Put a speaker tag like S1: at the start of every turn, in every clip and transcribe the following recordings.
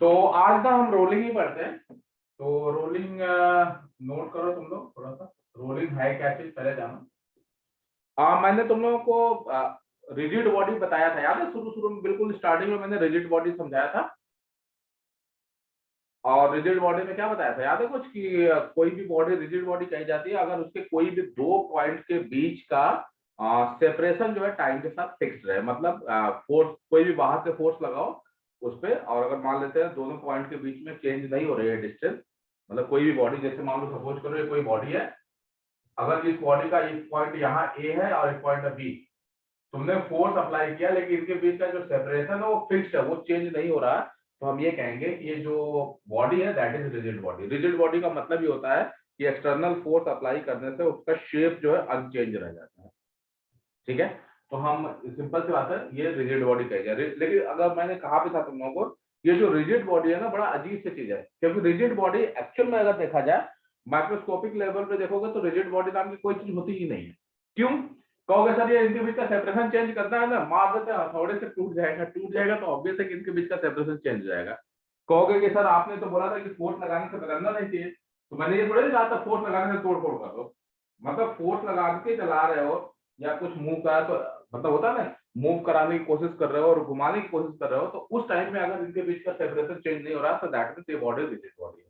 S1: तो आज ना हम रोलिंग ही पढ़ते हैं। तो रोलिंग नोट करो तुम लोग थोड़ा सा, रोलिंग है क्या चीज पहले जानो। मैंने तुम लोगों को रिजिड बॉडी बताया था, याद है? शुरू शुरू में बिल्कुल स्टार्टिंग में मैंने रिजिड बॉडी समझाया था। और रिजिड बॉडी में क्या बताया था, याद है कुछ? कि कोई भी बॉडी रिजिड बॉडी कही जाती है अगर उसके कोई भी दो पॉइंट के बीच का सेपरेशन जो है टाइम के साथ फिक्स्ड रहे। मतलब फोर्स, कोई भी बाहर से फोर्स लगाओ उस पे, और अगर मान लेते हैं दोनों पॉइंट के बीच में चेंज नहीं हो रही है डिस्टेंस, मतलब कोई भी बॉडी, जैसे मान लो सपोज करो ये कोई बॉडी है, अगर इस बॉडी का एक पॉइंट यहाँ ए है और एक पॉइंट है बी, तुमने फोर्स अप्लाई किया लेकिन इनके बीच का जो सेपरेशन है वो फिक्स्ड है, वो चेंज नहीं हो रहा है, तो हम ये कहेंगे कि ये जो बॉडी है that is rigid body. Rigid body का मतलब ये होता है कि एक्सटर्नल फोर्स अप्लाई करने से उसका शेप जो है अनचेंज रह जाता है। ठीक है, तो हम सिंपल सी बात है, ये रिजिड बॉडी कहेंगे। लेकिन अगर मैंने कहा भी था तुम लोगों को, ये जो रिजिड बॉडी है ना, बड़ा अजीब सी चीज है, क्योंकि रिजिड बॉडी एक्चुअल में अगर देखा जाए माइक्रोस्कोपिक लेवल पे देखोगे तो रिजिड बॉडी नाम की कोई चीज होती ही नहीं है। क्यों कहोगे? सर ये इनके बीच का सेपरेशन चेंज करना है ना, मार देते हैं हथौड़े से टूट जाएगा तो ऑब्वियस है कि इनके बीच का सेपरेशन चेंज हो जाएगा। कहोगे कि सर आपने तो बोला था कि फोर्स लगाने से बदलना नहीं चाहिए, तो मैंने ये थोड़ी नहीं कहा था फोर्स लगाने से तोड़ फोड़ कर दो। मतलब फोर्स लगा के चला रहे हो या कुछ मूव करा तो, मतलब होता है ना, मूव कराने की कोशिश कर रहे हो और घुमाने की कोशिश कर रहे हो, तो उस टाइम में अगर इनके बीच का सेपरेशन चेंज नहीं हो रहा तो दैट मींस ये बॉडी रिजिड बॉडी है।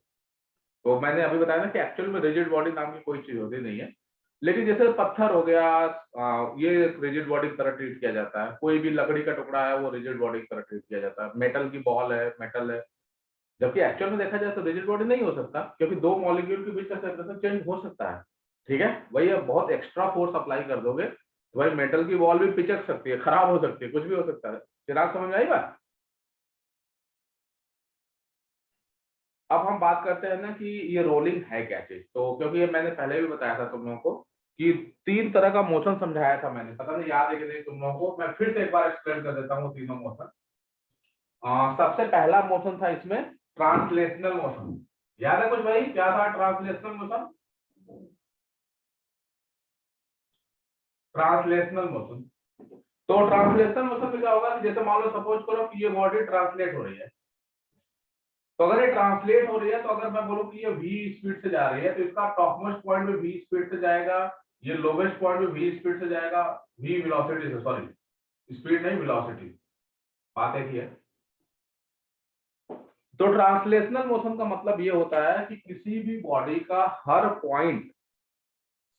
S1: तो मैंने अभी बताया ना कि एक्चुअल में रिजिड बॉडी नाम की कोई चीज होती नहीं है। लेकिन जैसे पत्थर हो गया, ये रिजिड बॉडी की तरह ट्रीट किया जाता है। कोई भी लकड़ी का टुकड़ा है वो रिजिड बॉडी की तरह ट्रीट किया जाता है। मेटल की बॉल है, मेटल है। जबकि एक्चुअल में देखा जाए तो रिजिड बॉडी नहीं हो सकता, क्योंकि दो मॉलिक्यूल के बीच का सेपरेशन चेंज हो सकता है। ठीक है, वही अब बहुत एक्स्ट्रा फोर्स अप्लाई कर दोगे तो भाई मेटल की बॉल भी पिचक सकती है, खराब हो सकती है, कुछ भी हो सकता है। चिराग समझ में आई बात? अब हम बात करते हैं ना कि ये रोलिंग है क्या चीज। तो क्योंकि ये मैंने पहले भी बताया था तुम लोगों को कि तीन तरह का मोशन समझाया था मैंने, पता नहीं याद है कि नहीं तुम लोगों को, मैं फिर से एक बार एक्सप्लेन कर देता हूँ तीनों मोशन। सबसे पहला मोशन था इसमें ट्रांसलेशनल मोशन। याद है कुछ भाई, क्या था ट्रांसलेशनल मोशन? ट्रांसलेशनल मोशन, तो ट्रांसलेशनल मोशन में क्या होगा कि जैसे मान लो सपोज करो कि ये बॉडी ट्रांसलेट हो रही है, तो अगर ये ट्रांसलेट हो रही है तो अगर मैं बोलूं कि ये v स्पीड से जा रही है तो इसका टॉप मोस्ट पॉइंट में v स्पीड से जाएगा, ये लोवेस्ट पॉइंट में v स्पीड से जाएगा। v वेलोसिटी से, सॉरी स्पीड नहीं वेलोसिटी, बात एक ही है। तो ट्रांसलेशनल मोशन का मतलब ये होता है कि किसी भी बॉडी का हर पॉइंट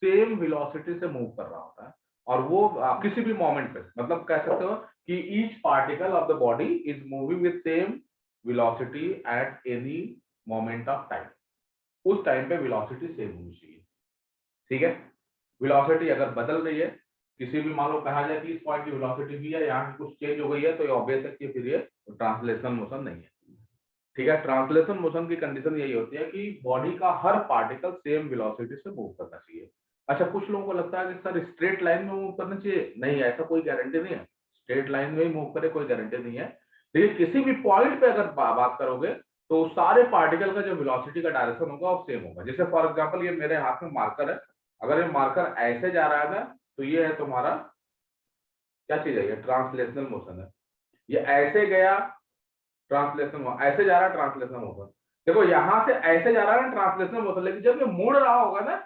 S1: सेम वेलोसिटी से मूव कर रहा होता है, और वो किसी भी मोमेंट पे, मतलब कह सकते हो कि each particle of the body is moving with same velocity at any moment of time. उस टाइम पे वेलोसिटी सेम होनी चाहिए। ठीक है, वेलोसिटी अगर बदल रही है, किसी भी मान लो कहा जाए कि इस पॉइंट की वेलोसिटी भी है, यहाँ की कुछ चेंज हो गई है, तो ये ऑब्वियस है कि फिर ये ट्रांसलेशनल मोशन नहीं है। ठीक है, ट्रांसलेशन मोशन की कंडीशन यही होती है कि बॉडी का हर पार्टिकल सेम वेलोसिटी से मूव करना चाहिए। अच्छा, कुछ लोगों को लगता है कि सर स्ट्रेट लाइन में मूव करना चाहिए, नहीं, ऐसा कोई गारंटी नहीं है। स्ट्रेट लाइन में ही मूव करे कोई गारंटी नहीं है, लेकिन किसी भी पॉइंट पे अगर बात करोगे तो सारे पार्टिकल का जो वेलोसिटी का डायरेक्शन होगा वो सेम होगा। जैसे फॉर एग्जाम्पल ये मेरे हाथ में मार्कर है, अगर ये मार्कर ऐसे जा रहा है ना, तो ये है तुम्हारा क्या चीज है, ये ट्रांसलेशनल मोशन है। ये ऐसे गया, ट्रांसलेशनल, ऐसे जा रहा है ट्रांसलेशनल मोशन। देखो यहां से ऐसे जा रहा है ना ट्रांसलेशनल मोशन, लेकिन जब ये मुड़ रहा होगा ना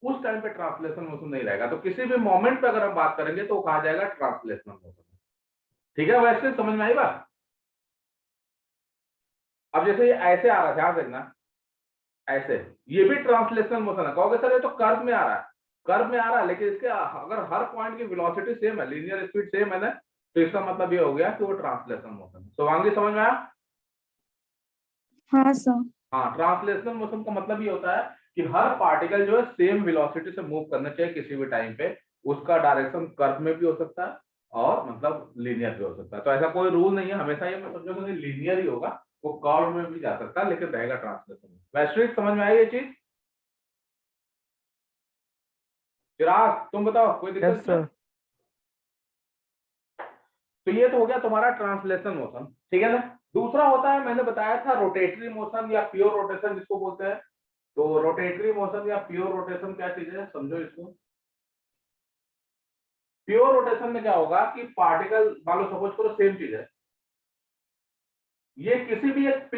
S1: उस टाइम पे ट्रांसलेशनल मोशन नहीं रहेगा। तो किसी भी मोमेंट पे अगर हम बात करेंगे तो वो कहा जाएगा ट्रांसलेशनल मोशन। ठीक है, वैसे समझ में आई बात? अब जैसे ये ऐसे आ रहा है, ध्यान देखना, ऐसे, ये भी ट्रांसलेशनल मोशन है। कहोगे सर ये तो कर्व में आ रहा है, कर्व में आ रहा है, लेकिन इसके अगर हर पॉइंट की वेलोसिटी सेम है, लीनियर स्पीड सेम है ना, तो इसका मतलब ये हो गया कि वो ट्रांसलेशनल मोशन है। तो वांगी समझ में आया?
S2: हाँ सर।
S1: हाँ, ट्रांसलेशनल मोशन का मतलब ये होता है कि हर पार्टिकल जो है सेम वेलोसिटी से मूव करना चाहिए किसी भी टाइम पे। उसका डायरेक्शन कर्व में भी हो सकता है और मतलब लीनियर भी हो सकता है। तो ऐसा कोई रूल नहीं है हमेशा ये मैं समझो कि लीनियर ही होगा, वो कर्व में भी जा सकता है, लेकिन रहेगा ट्रांसलेशनल। वैश्विक समझ में आई ये चीज? चिराग तुम बताओ, कोई दिक्कत
S3: यस
S1: इसमें?
S3: सर।
S1: तो ये तो हो गया तुम्हारा ट्रांसलेशनल मोशन। ठीक है ना? दूसरा होता है, मैंने बताया था रोटेटरी मोशन या प्योर रोटेशन जिसको बोलते हैं। तो रोटेटरी मोशन या प्योर रोटेशन क्या चीज है, समझो इसको। प्योर रोटेशन में क्या होगा कि पार्टिकल, मान लो सपोज करो सेम चीज है, ये किसी भी एक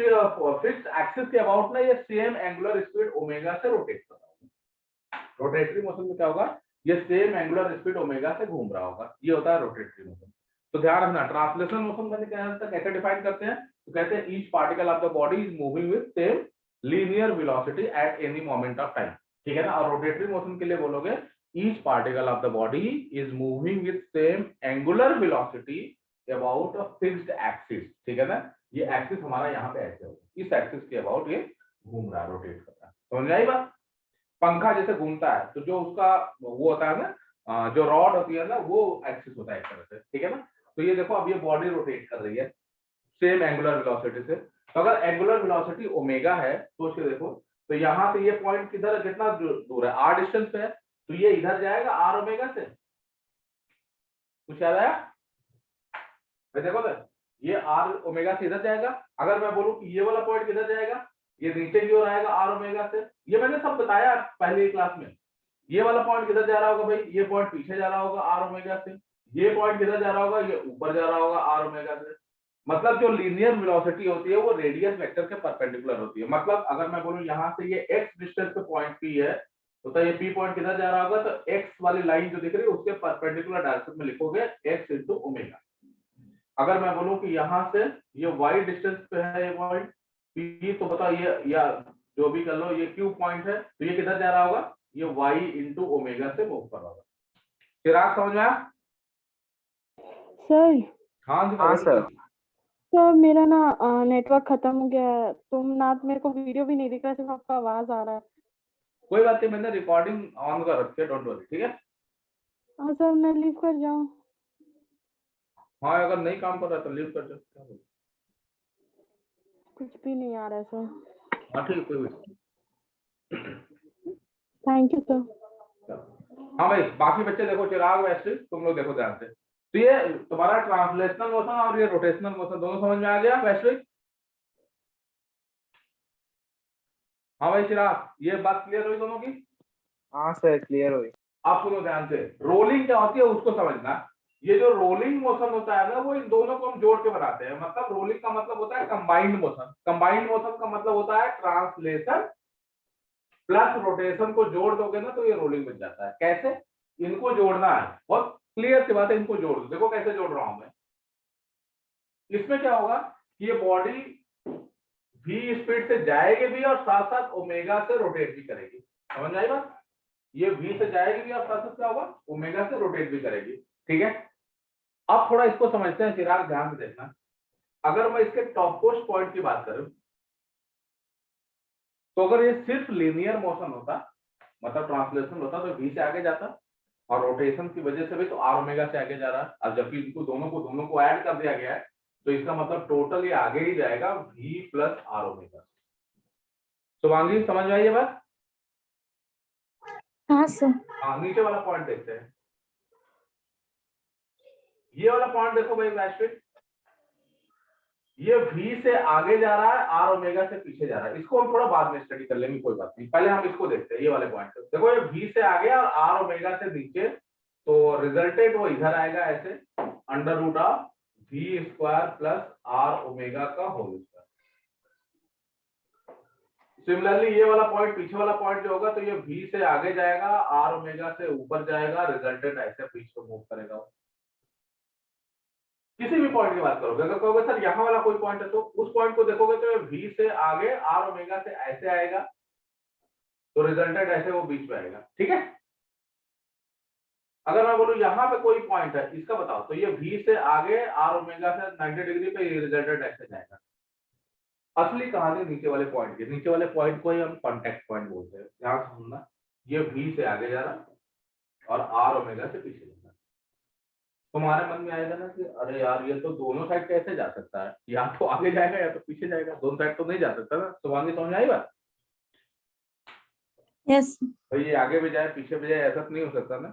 S1: फिक्स्ड एक्सिस के अबाउट ना ये सेम एंगुलर स्पीड ओमेगा से रोटेट कर रहा होगा। रोटेटरी मोशन में क्या होगा, ये सेम एंगुलर स्पीड ओमेगा से घूम रहा होगा, ये होता है रोटेटरी मोशन। तो ध्यान रखना, ट्रांसलेशनल मोशन मैंने कैसे डिफाइन करते हैं, तो कहते हैं each particle of the body is moving with same linear velocity at any moment of time, ठीक है ना। और रोटेटरी मोशन के लिए बोलोगे each particle of the body is moving with same angular velocity about a fixed axis, ठीक है ना। ये एक्सिस हमारा यहाँ पे ऐसे होगा, इस एक्सिस के अबाउट ये घूम रहा है, रोटेट कर रहा है, समझ आई बात। पंखा जैसे घूमता है तो जो उसका वो होता है ना, जो रॉड होती है ना, वो एक्सिस होता है एक तरह से, ठीक है ना। तो ये देखो अब ये बॉडी रोटेट कर रही है सेम एंगुलर वेलोसिटी से। तो अगर एंगुलर वेलोसिटी ओमेगा है, सोच के देखो, तो यहाँ से ये पॉइंट किधर कितना दूर है, आर डिस्टेंस पे है, तो ये इधर जाएगा आर ओमेगा से, कुछ याद आया देखो तो, ये आर ओमेगा से इधर जाएगा। अगर मैं बोलूं कि ये वाला पॉइंट किधर जाएगा, ये नीचे की ओर आएगा आर ओमेगा से, ये मैंने सब बताया पहले क्लास में। ये वाला पॉइंट किधर जा रहा होगा भाई, ये पॉइंट पीछे जा रहा होगा आर ओमेगा से, ये पॉइंट किधर जा रहा होगा, ये ऊपर जा रहा होगा आर ओमेगा से। मतलब जो लीनियर वेलोसिटी होती है वो रेडियस वेक्टर के परपेंडिकुलर होती है। मतलब अगर मैं बोलूं यहाँ से ये x डिस्टेंस पे पॉइंट P है, तो ये P पॉइंट किधर जा रहा होगा, तो x वाली लाइन जो दिख रही है उसके परपेंडिकुलर डायरेक्शन में लिखोगे x इंटू ओमेगा। अगर मैं बोलूं कि यहाँ से ये y डिस्टेंस पे है ये पॉइंट P, तो बताओ ये या जो भी कर लो, ये Q पॉइंट है, तो ये किधर जा रहा होगा, ये y इंटू ओमेगा से मूव कर रहा होगा। चिराग समझ में आया
S2: सर?
S1: हाँ सर।
S2: तो मेरा ना नेटवर्क खत्म हो गया है, तुम ना मेरे को वीडियो भी नहीं दिख रहा, सिर्फ आपका आवाज आ रहा है।
S1: कोई बात नहीं, मैंने रिकॉर्डिंग ऑन कर रखी है, डोंट वरी, ठीक है।
S2: हाँ सर, मैं लीव कर जाऊँ?
S1: हाँ अगर नहीं काम कर रहा तो लीव कर सकते हैं।
S2: कुछ भी नहीं आ रहा है सर।
S1: हाँ ठीक है, कोई बात।
S2: Thank you sir.
S1: हाँ भाई बाकी बच्चे देखो, चिराग वैसे तुम लोग देखो ध्यान से, तो ये तुम्हारा ट्रांसलेशनल मोशन और ये रोटेशनल मोशन दोनों समझ में आ गया वैश्विक। हाँ भाई चिराग, ये बात क्लियर हुई दोनों की?
S3: हाँ सर क्लियर हुई।
S1: आप सुनो ध्यान से, रोलिंग क्या होती है उसको समझना। ये जो रोलिंग मोशन होता है ना, वो इन दोनों को हम जोड़ के बनाते हैं। मतलब रोलिंग का मतलब होता है कंबाइंड मोशन, कंबाइंड मोशन का मतलब होता है ट्रांसलेशन प्लस रोटेशन को जोड़ दोगे ना तो ये रोलिंग बन जाता है। कैसे, इनको जोड़ना है, बहुत क्लियर सी बात है, इनको जोड़ दो। देखो कैसे जोड़ रहा हूं मैं। इसमें क्या होगा कि ये बॉडी v स्पीड से जाएगी भी और साथ साथ ओमेगा से रोटेट भी करेगी, समझ आई बात। ये v से जाएगी भी और साथ साथ क्या होगा, ओमेगा से रोटेट भी करेगी, ठीक है। अब थोड़ा इसको समझते हैं, चिराग ध्यान से देखना। अगर मैं इसके टॉप मोस्ट पॉइंट की बात करूं, तो अगर ये सिर्फ लीनियर मोशन होता, मतलब ट्रांसलेशन होता, तो v से आगे जाता, और रोटेशन की वजह से भी तो आर ओमेगा से आगे जा रहा है। अब जबकि इनको दोनों को ऐड कर दिया गया है, तो इसका मतलब टोटल ये आगे ही जाएगा v plus r omega. Shubhangi समझ में आई ये बात?
S4: हाँ सर।
S1: हाँ नीचे वाला पॉइंट देखते हैं। ये वाला पॉइंट देखो भाई वैश्विक, ये v से आगे जा रहा है, आर ओमेगा से पीछे जा रहा है। इसको हम थोड़ा बाद में स्टडी कर लेंगे, कोई बात नहीं, पहले हम इसको देखते हैं। ये वाले पॉइंट देखो, ये v से आगे और आर ओमेगा से नीचे, तो रिजल्टेंट वो इधर आएगा ऐसे, under root of v square plus r omega का होल स्क्वायर। सिमिलरली ये वाला पॉइंट, पीछे वाला पॉइंट जो होगा, तो ये v से आगे जाएगा, आर ओमेगा से ऊपर जाएगा, रिजल्टेंट ऐसे बीच में मूव करेगा। किसी भी पॉइंट की बात करोगे, अगर कहोगे सर यहाँ वाला कोई पॉइंट है, तो उस पॉइंट को देखोगे तो v से आगे आर ओमेगा से ऐसे आएगा, तो रिजल्टेंट ऐसे वो बीच में आएगा, ठीक है। अगर मैं बोलूं यहाँ पे कोई पॉइंट है, इसका बताओ, तो ये v से आगे आर ओमेगा से 90 डिग्री पे रिजल्टेंट ऐसे जाएगा। असली कहानी नीचे वाले पॉइंट की, नीचे वाले पॉइंट को ही हम कॉन्टेक्ट पॉइंट बोलते हैं। ध्यान से सुनना, ये v से आगे जा रहा और आर ओमेगा से पीछे जा रहा। तुम्हारे मन में आएगा ना कि अरे यार ये तो दोनों साइड कैसे जा सकता है, या तो आगे जाएगा या तो पीछे जाएगा, दोनों साइड तो नहीं जा सकता ना। सुभांगी समझ आई बात?
S4: यस।
S1: तो ये आगे भी जाए पीछे भी जाए, ऐसा तो नहीं हो सकता ना।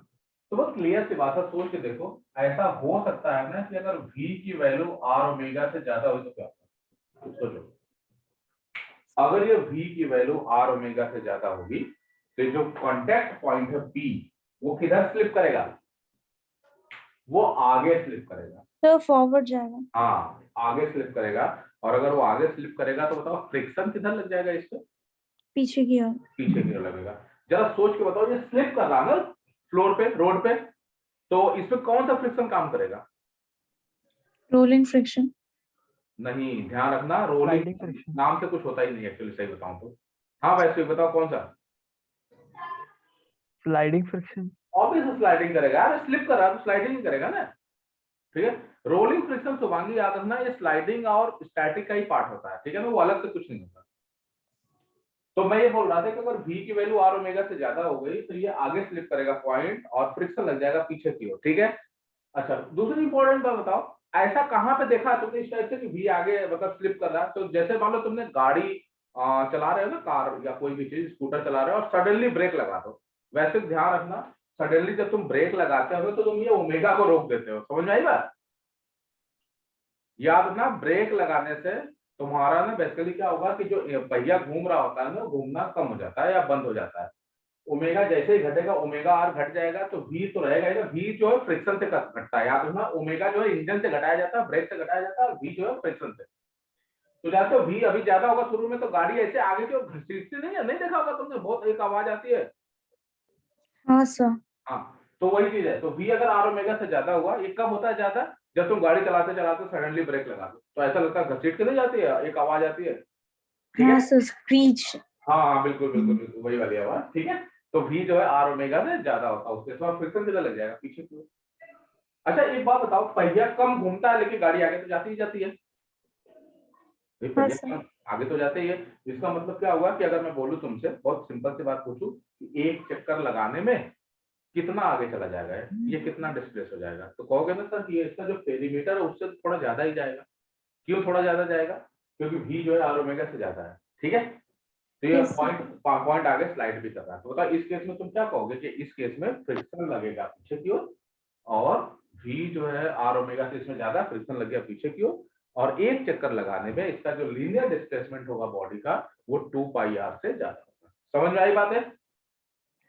S1: तो बहुत क्लियर सी बात है, सोच के देखो। ऐसा हो सकता है ना कि अगर v की वैल्यू आर ओमेगा से ज्यादा हो तो क्या होगा, सोचो। अगर ये v की वैल्यू आर ओमेगा से ज्यादा होगी, तो जो कॉन्टेक्ट पॉइंट है P, वो किधर स्लिप करेगा, वो आगे स्लिप करेगा,
S4: तो फॉरवर्ड जाएगा।
S1: हाँ। आगे स्लिप करेगा, और अगर वो आगे स्लिप करेगा तो बताओ फ्रिक्शन किधर लग जाएगा इस पे?
S2: पीछे की ओर।
S1: पीछे की ओर लगेगा। जरा सोच के बताओ, ये स्लिप कर रहा है ना फ्लोर पे, रोड पे, तो इसमें कौन सा फ्रिक्शन काम करेगा?
S2: Rolling friction.
S1: नहीं, ध्यान रखना, रोलिंग
S3: Sliding friction.
S1: नाम से कुछ होता ही नहीं एक्चुअली, सही बताऊं तो। हाँ वैसे बताओ कौन सा?
S3: Sliding friction.
S1: ऑब्वियस स्लाइडिंग करेगा यार, स्लिप कर रहा है तो स्लाइडिंग ही करेगा ना। ठीक है, रोलिंग फ्रिक्शन शुभांगी याद रखना, ये स्लाइडिंग और स्टैटिक का ही पार्ट होता है, ठीक है ना, वो अलग से कुछ नहीं होता। तो मैं ये बोल रहा था कि अगर v की वैल्यू r ओमेगा से ज्यादा हो गई तो ये आगे स्लिप करेगा पॉइंट और फ्रिक्शन लग जाएगा पीछे की ओर, ठीक है। अच्छा, दूसरी इंपॉर्टेंट बात बताओ, ऐसा कहाँ पे देखा तुमने इस टाइप से कि v आगे मतलब स्लिप कर रहा है? तो जैसे मान लो तुमने गाड़ी चला रहे हो ना, कार या कोई भी चीज, स्कूटर चला रहे हो और सडनली ब्रेक लगा दो। वैसे ध्यान रखना, सडनली जब तुम ब्रेक लगाते हो तो तुम ये ओमेगा को रोक देते हो, समझ में आई बात? याद रखना, ब्रेक लगाने से तुम्हारा ना बेसिकली क्या होगा कि जो पहिया घूम रहा होता है ना, घूमना कम हो जाता है या बंद हो जाता है। ओमेगा जैसे ही घटेगा, ओमेगा आर घट जाएगा, तो वी तो रहेगा ही ना। वी जो है फ्रिक्शन से घटता है, याद रखना, ओमेगा जो है इंजन से घटाया जाता है, ब्रेक से घटाया जाता है, और वी जो है फ्रिक्शन से। तो जानते हो वी अभी ज्यादा होगा शुरू में तो गाड़ी ऐसे आगे की ओर घसीटती नहीं है, नहीं देखा होगा तुमने, बहुत एक आवाज आती है।
S2: हाँ सर।
S1: हाँ, तो वही चीज है। तो वी अगर आर ओमेगा से ज्यादा हुआ, ये कब होता है ज्यादा? जब तुम गाड़ी चलाते चलाते सडनली ब्रेक लगा दो, तो ऐसा लगता है घसीट के नहीं जाती है, एक आवाज आती है, ठीक है।
S2: Sir, screech.
S1: हाँ हाँ, बिल्कुल बिल्कुल बिल्कुल वही वाली आवाज, ठीक है। तो v जो है आर ओमेगा से ज्यादा होता है, उसके बाद फ्रिक्शन कितना लग जाएगा पीछे की ओर। अच्छा एक बात बताओ, पहिया कम घूमता है लेकिन गाड़ी आगे तो जाती ही जाती है। पहिया कम आगे तो जाते ही है। इसका मतलब क्या हुआ कि अगर मैं बोलूं तुमसे, बहुत सिंपल सी बात पूछूं कि एक चक्कर लगाने में कितना आगे चला जाएगा, ये कितना डिस्प्लेस हो जाएगा, तो कहोगे ना सर कि ये इसका जो पेरीमीटर है उससे थोड़ा ज्यादा ही जाएगा। क्यों थोड़ा ज्यादा जाएगा? क्योंकि v जो है आर ओमेगा से ज्यादा है, ठीक है। तो ये पॉइंट आगे स्लाइड भी कर रहा है। तो बताओ इस केस में तुम क्या कहोगे कि इस केस में फ्रिक्शन लगेगा पीछे की ओर, और v जो है आर ओमेगा से इसमें ज्यादा फ्रिक्शन लग गया पीछे की ओर, और एक चक्कर लगाने में इसका जो लीनियर डिस्प्लेसमेंट होगा बॉडी का वो 2 पाई आर से ज्यादा होगा। समझ में आई बात है?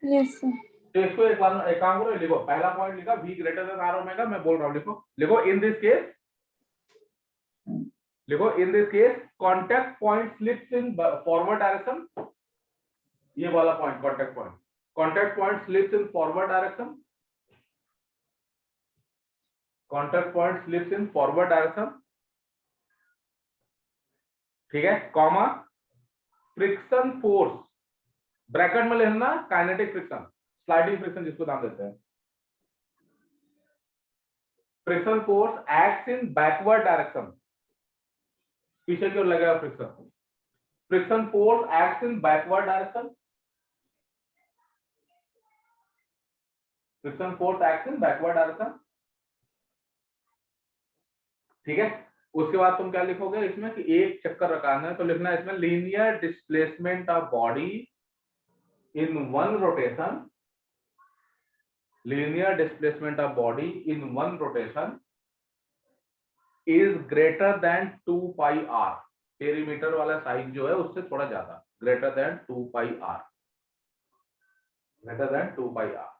S2: Yes sir.
S1: तो इसको एक काम करो, लिखो पहला पॉइंट लिखा v greater than are omega, मैं बोल रहा हूँ लिखो, लिखो इन दिस केस, लिखो in this case contact point slips in forward direction. ये वाला point contact point slips in forward direction, contact point slips in forward direction, ठीक है, कॉमा फ्रिक्शन फोर्स, ब्रैकेट में लिखना काइनेटिक फ्रिक्शन, स्लाइडिंग फ्रिक्शन जिसको नाम देते हैं। Friction force acts in backward direction, पीछे की ओर लगेगा friction. Friction force acts in backward direction, friction force acts in backward direction, ठीक है। उसके बाद तुम क्या लिखोगे इसमें कि एक चक्कर लगाना है, तो लिखना है इसमें linear displacement of body in one rotation, linear displacement of body in one rotation is greater than 2 pi r. Perimeter वाला साइज जो है उससे थोड़ा ज्यादा, greater than 2 pi r, greater than 2 pi r.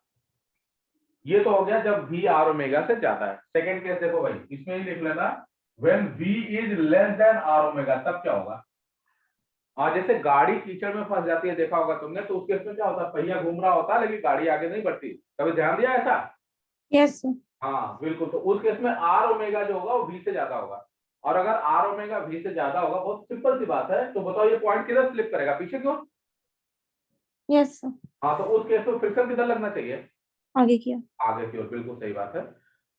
S1: ये तो हो गया जब v आर ओमेगा से ज्यादा है। सेकंड केस देखो भाई, इसमें ही लिख लेना when v is less than are omega, तब क्या होगा? जैसे गाड़ी कीचड़ में फंस जाती है, देखा होगा तुमने, तो उस केस में क्या होता है, पहिया घूम रहा होता है लेकिन गाड़ी आगे नहीं बढ़ती, कभी ध्यान दिया ऐसा?
S2: Yes sir.
S1: हाँ बिल्कुल। तो उस केस में आर ओमेगा जो होगा वो v से ज्यादा होगा, और अगर आर ओमेगा v से ज्यादा होगा, बहुत सिंपल सी बात है, तो बताओ ये पॉइंट किधर स्लिप करेगा, पीछे क्यों?
S2: Yes sir.
S1: हाँ, तो उस केस में फ्रिक्शन किधर लगना चाहिए?
S2: आगे किया।
S1: आगे की ओर, बिल्कुल सही बात है।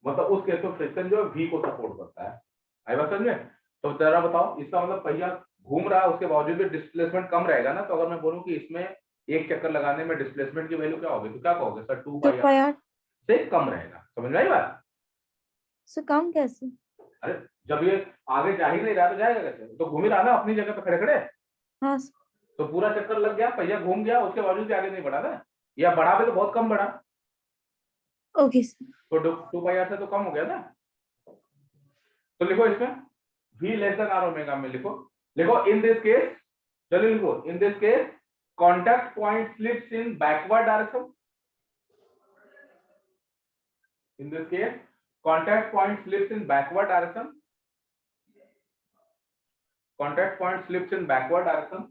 S1: मतलब उस केस में फ्रिक्शन जो है v को सपोर्ट करता है। आई बात समझे? तो जरा बताओ, इसका मतलब पहिया घूम रहा है उसके बावजूद भी डिस्प्लेसमेंट कम रहेगा ना। तो अगर मैं बोलूं कि इसमें एक चक्कर लगाने में डिस्प्लेसमेंट की वैल्यू क्या होगी, तो क्या कहोगे sir? 2
S2: 2
S1: pi
S2: pi
S1: r
S2: r.
S1: से कम रहेगा। समझ में आई बात?
S2: सर कम कैसे?
S1: अरे जब ये आगे जा ही नहीं रहा तो जाएगा कैसे? तो घूम ही रहा ना अपनी जगह पे खड़े खड़े,
S2: हाँ सर।
S1: तो पूरा चक्कर लग गया, पहिया घूम गया, उसके बावजूद भी आगे नहीं बढ़ा ना, या बढ़ा भी तो बहुत कम बढ़ा,
S2: ओके सर।
S1: तो 2 पाई आर से तो कम हो गया ना। तो लिखो इसमें v less than are omega में लिखो, लिखो इन दिस केस, चलिए लिखो in this case contact point slips in backward direction, in this case contact point slips in backward direction, contact point slips in backward direction,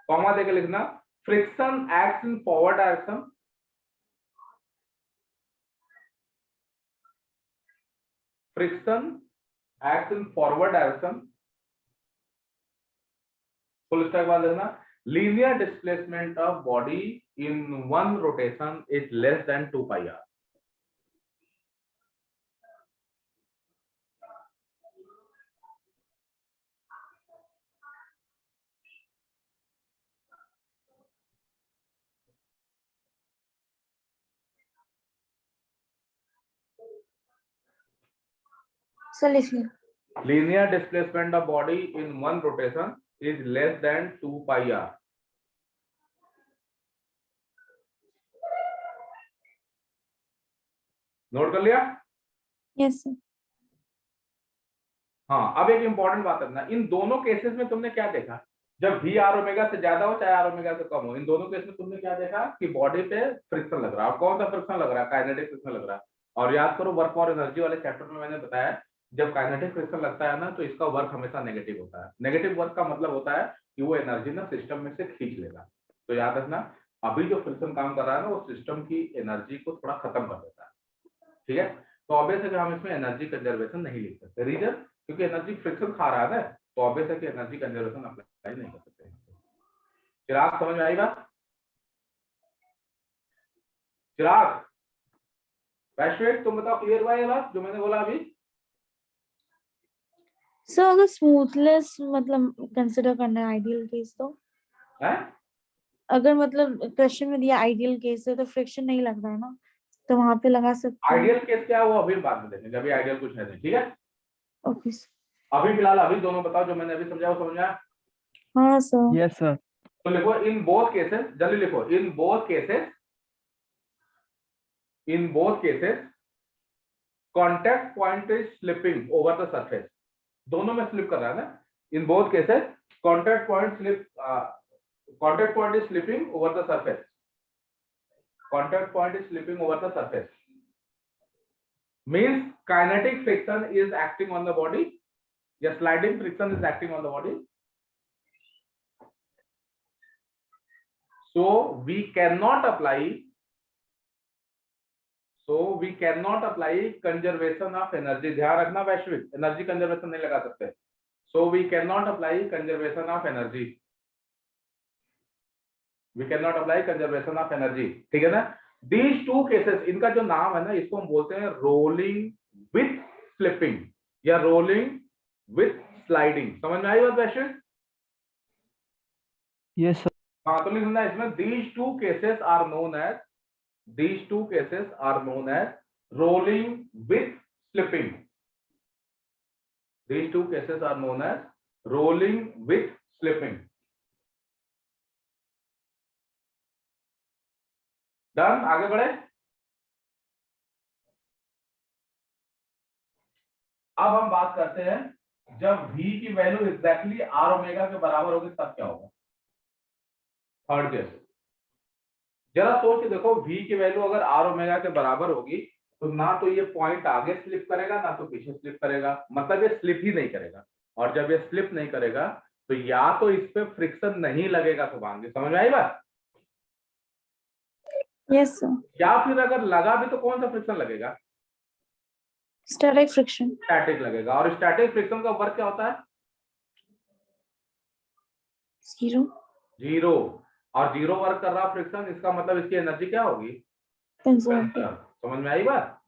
S1: comma देके लिखना, friction acts in forward direction, friction acts in forward direction, full stop बाद लिखना, linear displacement of body in one rotation is less than 2 pi r.
S4: Solution.
S1: Linear displacement of body in one rotation is less than 2 pi r. Note कर लिया?
S4: Yes, sir.
S1: हाँ, अब एक important बात करना, इन दोनों केसेस में तुमने क्या देखा, जब वी आर ओमेगा से ज्यादा हो चाहे आर ओमेगा से कम हो, इन दोनों केस में तुमने क्या देखा कि बॉडी पे फ्रिक्शन लग रहा है। और कौन सा फ्रिक्शन लग रहा है? काइनेटिक फ्रिक्शन लग रहा है। और याद करो, वर्क और एनर्जी वाले चैप्टर में मैंने बताया, जब काइनेटिक फ्रिक्शन लगता है ना, तो इसका वर्क हमेशा नेगेटिव होता है। नेगेटिव वर्क का मतलब होता है कि वो एनर्जी ना सिस्टम में से खींच लेगा। तो याद रखना, अभी जो फ्रिक्शन काम कर रहा है ना, वो सिस्टम की एनर्जी को थोड़ा खत्म कर देता है। ठीक है, तो ऑब्वियस है कि हम इसमें एनर्जी कंजर्वेशन नहीं लिख सकते। रीजन, क्योंकि एनर्जी फ्रिक्शन खा रहा है ना, तो ऑब्वियस है कि एनर्जी कंजर्वेशन अप्लाई नहीं कर सकते। चिराग, समझ में आई बात? चिराग, वैश्विक, तुम बताओ, क्लियर हुआ ये बात जो मैंने बोला अभी?
S4: सो अगर स्मूथनेस मतलब कंसिडर करना है आइडियल केस, तो
S1: है?
S4: अगर मतलब क्वेश्चन में दिया आइडियल केस है तो फ्रिक्शन नहीं लग रहा है ना, तो वहां पे लगा सकते हैं।
S1: आइडियल केस क्या है वो अभी बाद में देखेंगे, अभी आइडियल कुछ है नहीं। ठीक है,
S4: ओके।
S1: अभी फिलहाल अभी दोनों बताओ जो मैंने अभी समझाया, समझ में आया?
S4: हाँ सर।
S3: Yes, sir.
S1: तो लिखो, इन बोथ केसेस, जल्दी लिखो, in both cases contact point is slipping over the surface. दोनों में स्लिप कर रहा है ना, in both cases contact point is slipping over the surface, contact point is slipping over the surface, means kinetic friction is acting on the body, या sliding friction is acting on the body. So we cannot apply conservation of energy. ध्यान रखना वैश्विक, energy conservation नहीं लगा सकते। So we cannot apply conservation of energy. We cannot apply conservation of energy. ठीक है ना? These two cases, इनका जो नाम है ना, इसको हम बोलते हैं rolling with slipping या rolling with sliding। समझ में आई बात वैश्विक?
S3: Yes, sir.
S1: हाँ, तो लिखना इसमें, these two cases are known as rolling with slipping. These two cases are known as rolling with slipping. Done, आगे बढ़े। अब हम बात करते हैं, जब v की वैल्यू एग्जैक्टली आर ओमेगा के बराबर होगी तब क्या होगा। थर्ड केस, जरा सोच के देखो, v की वैल्यू अगर आर ओमेगा के बराबर होगी तो ना तो ये पॉइंट आगे स्लिप करेगा ना तो पीछे स्लिप करेगा, मतलब ये स्लिप ही नहीं करेगा। और जब ये स्लिप नहीं करेगा तो या तो इस पे फ्रिक्शन नहीं लगेगा शुभांगी, समझ में आई बात?
S4: Yes sir.
S1: या फिर अगर लगा भी तो कौन सा फ्रिक्शन लगेगा?
S4: Static friction.
S1: स्टैटिक लगेगा। और स्टैटिक फ्रिक्शन का वर्क क्या होता है? जीरो। और जीरो वर्क कर रहा फ्रिक्शन, इसका मतलब इसकी एनर्जी क्या होगी? समझ में आई बात?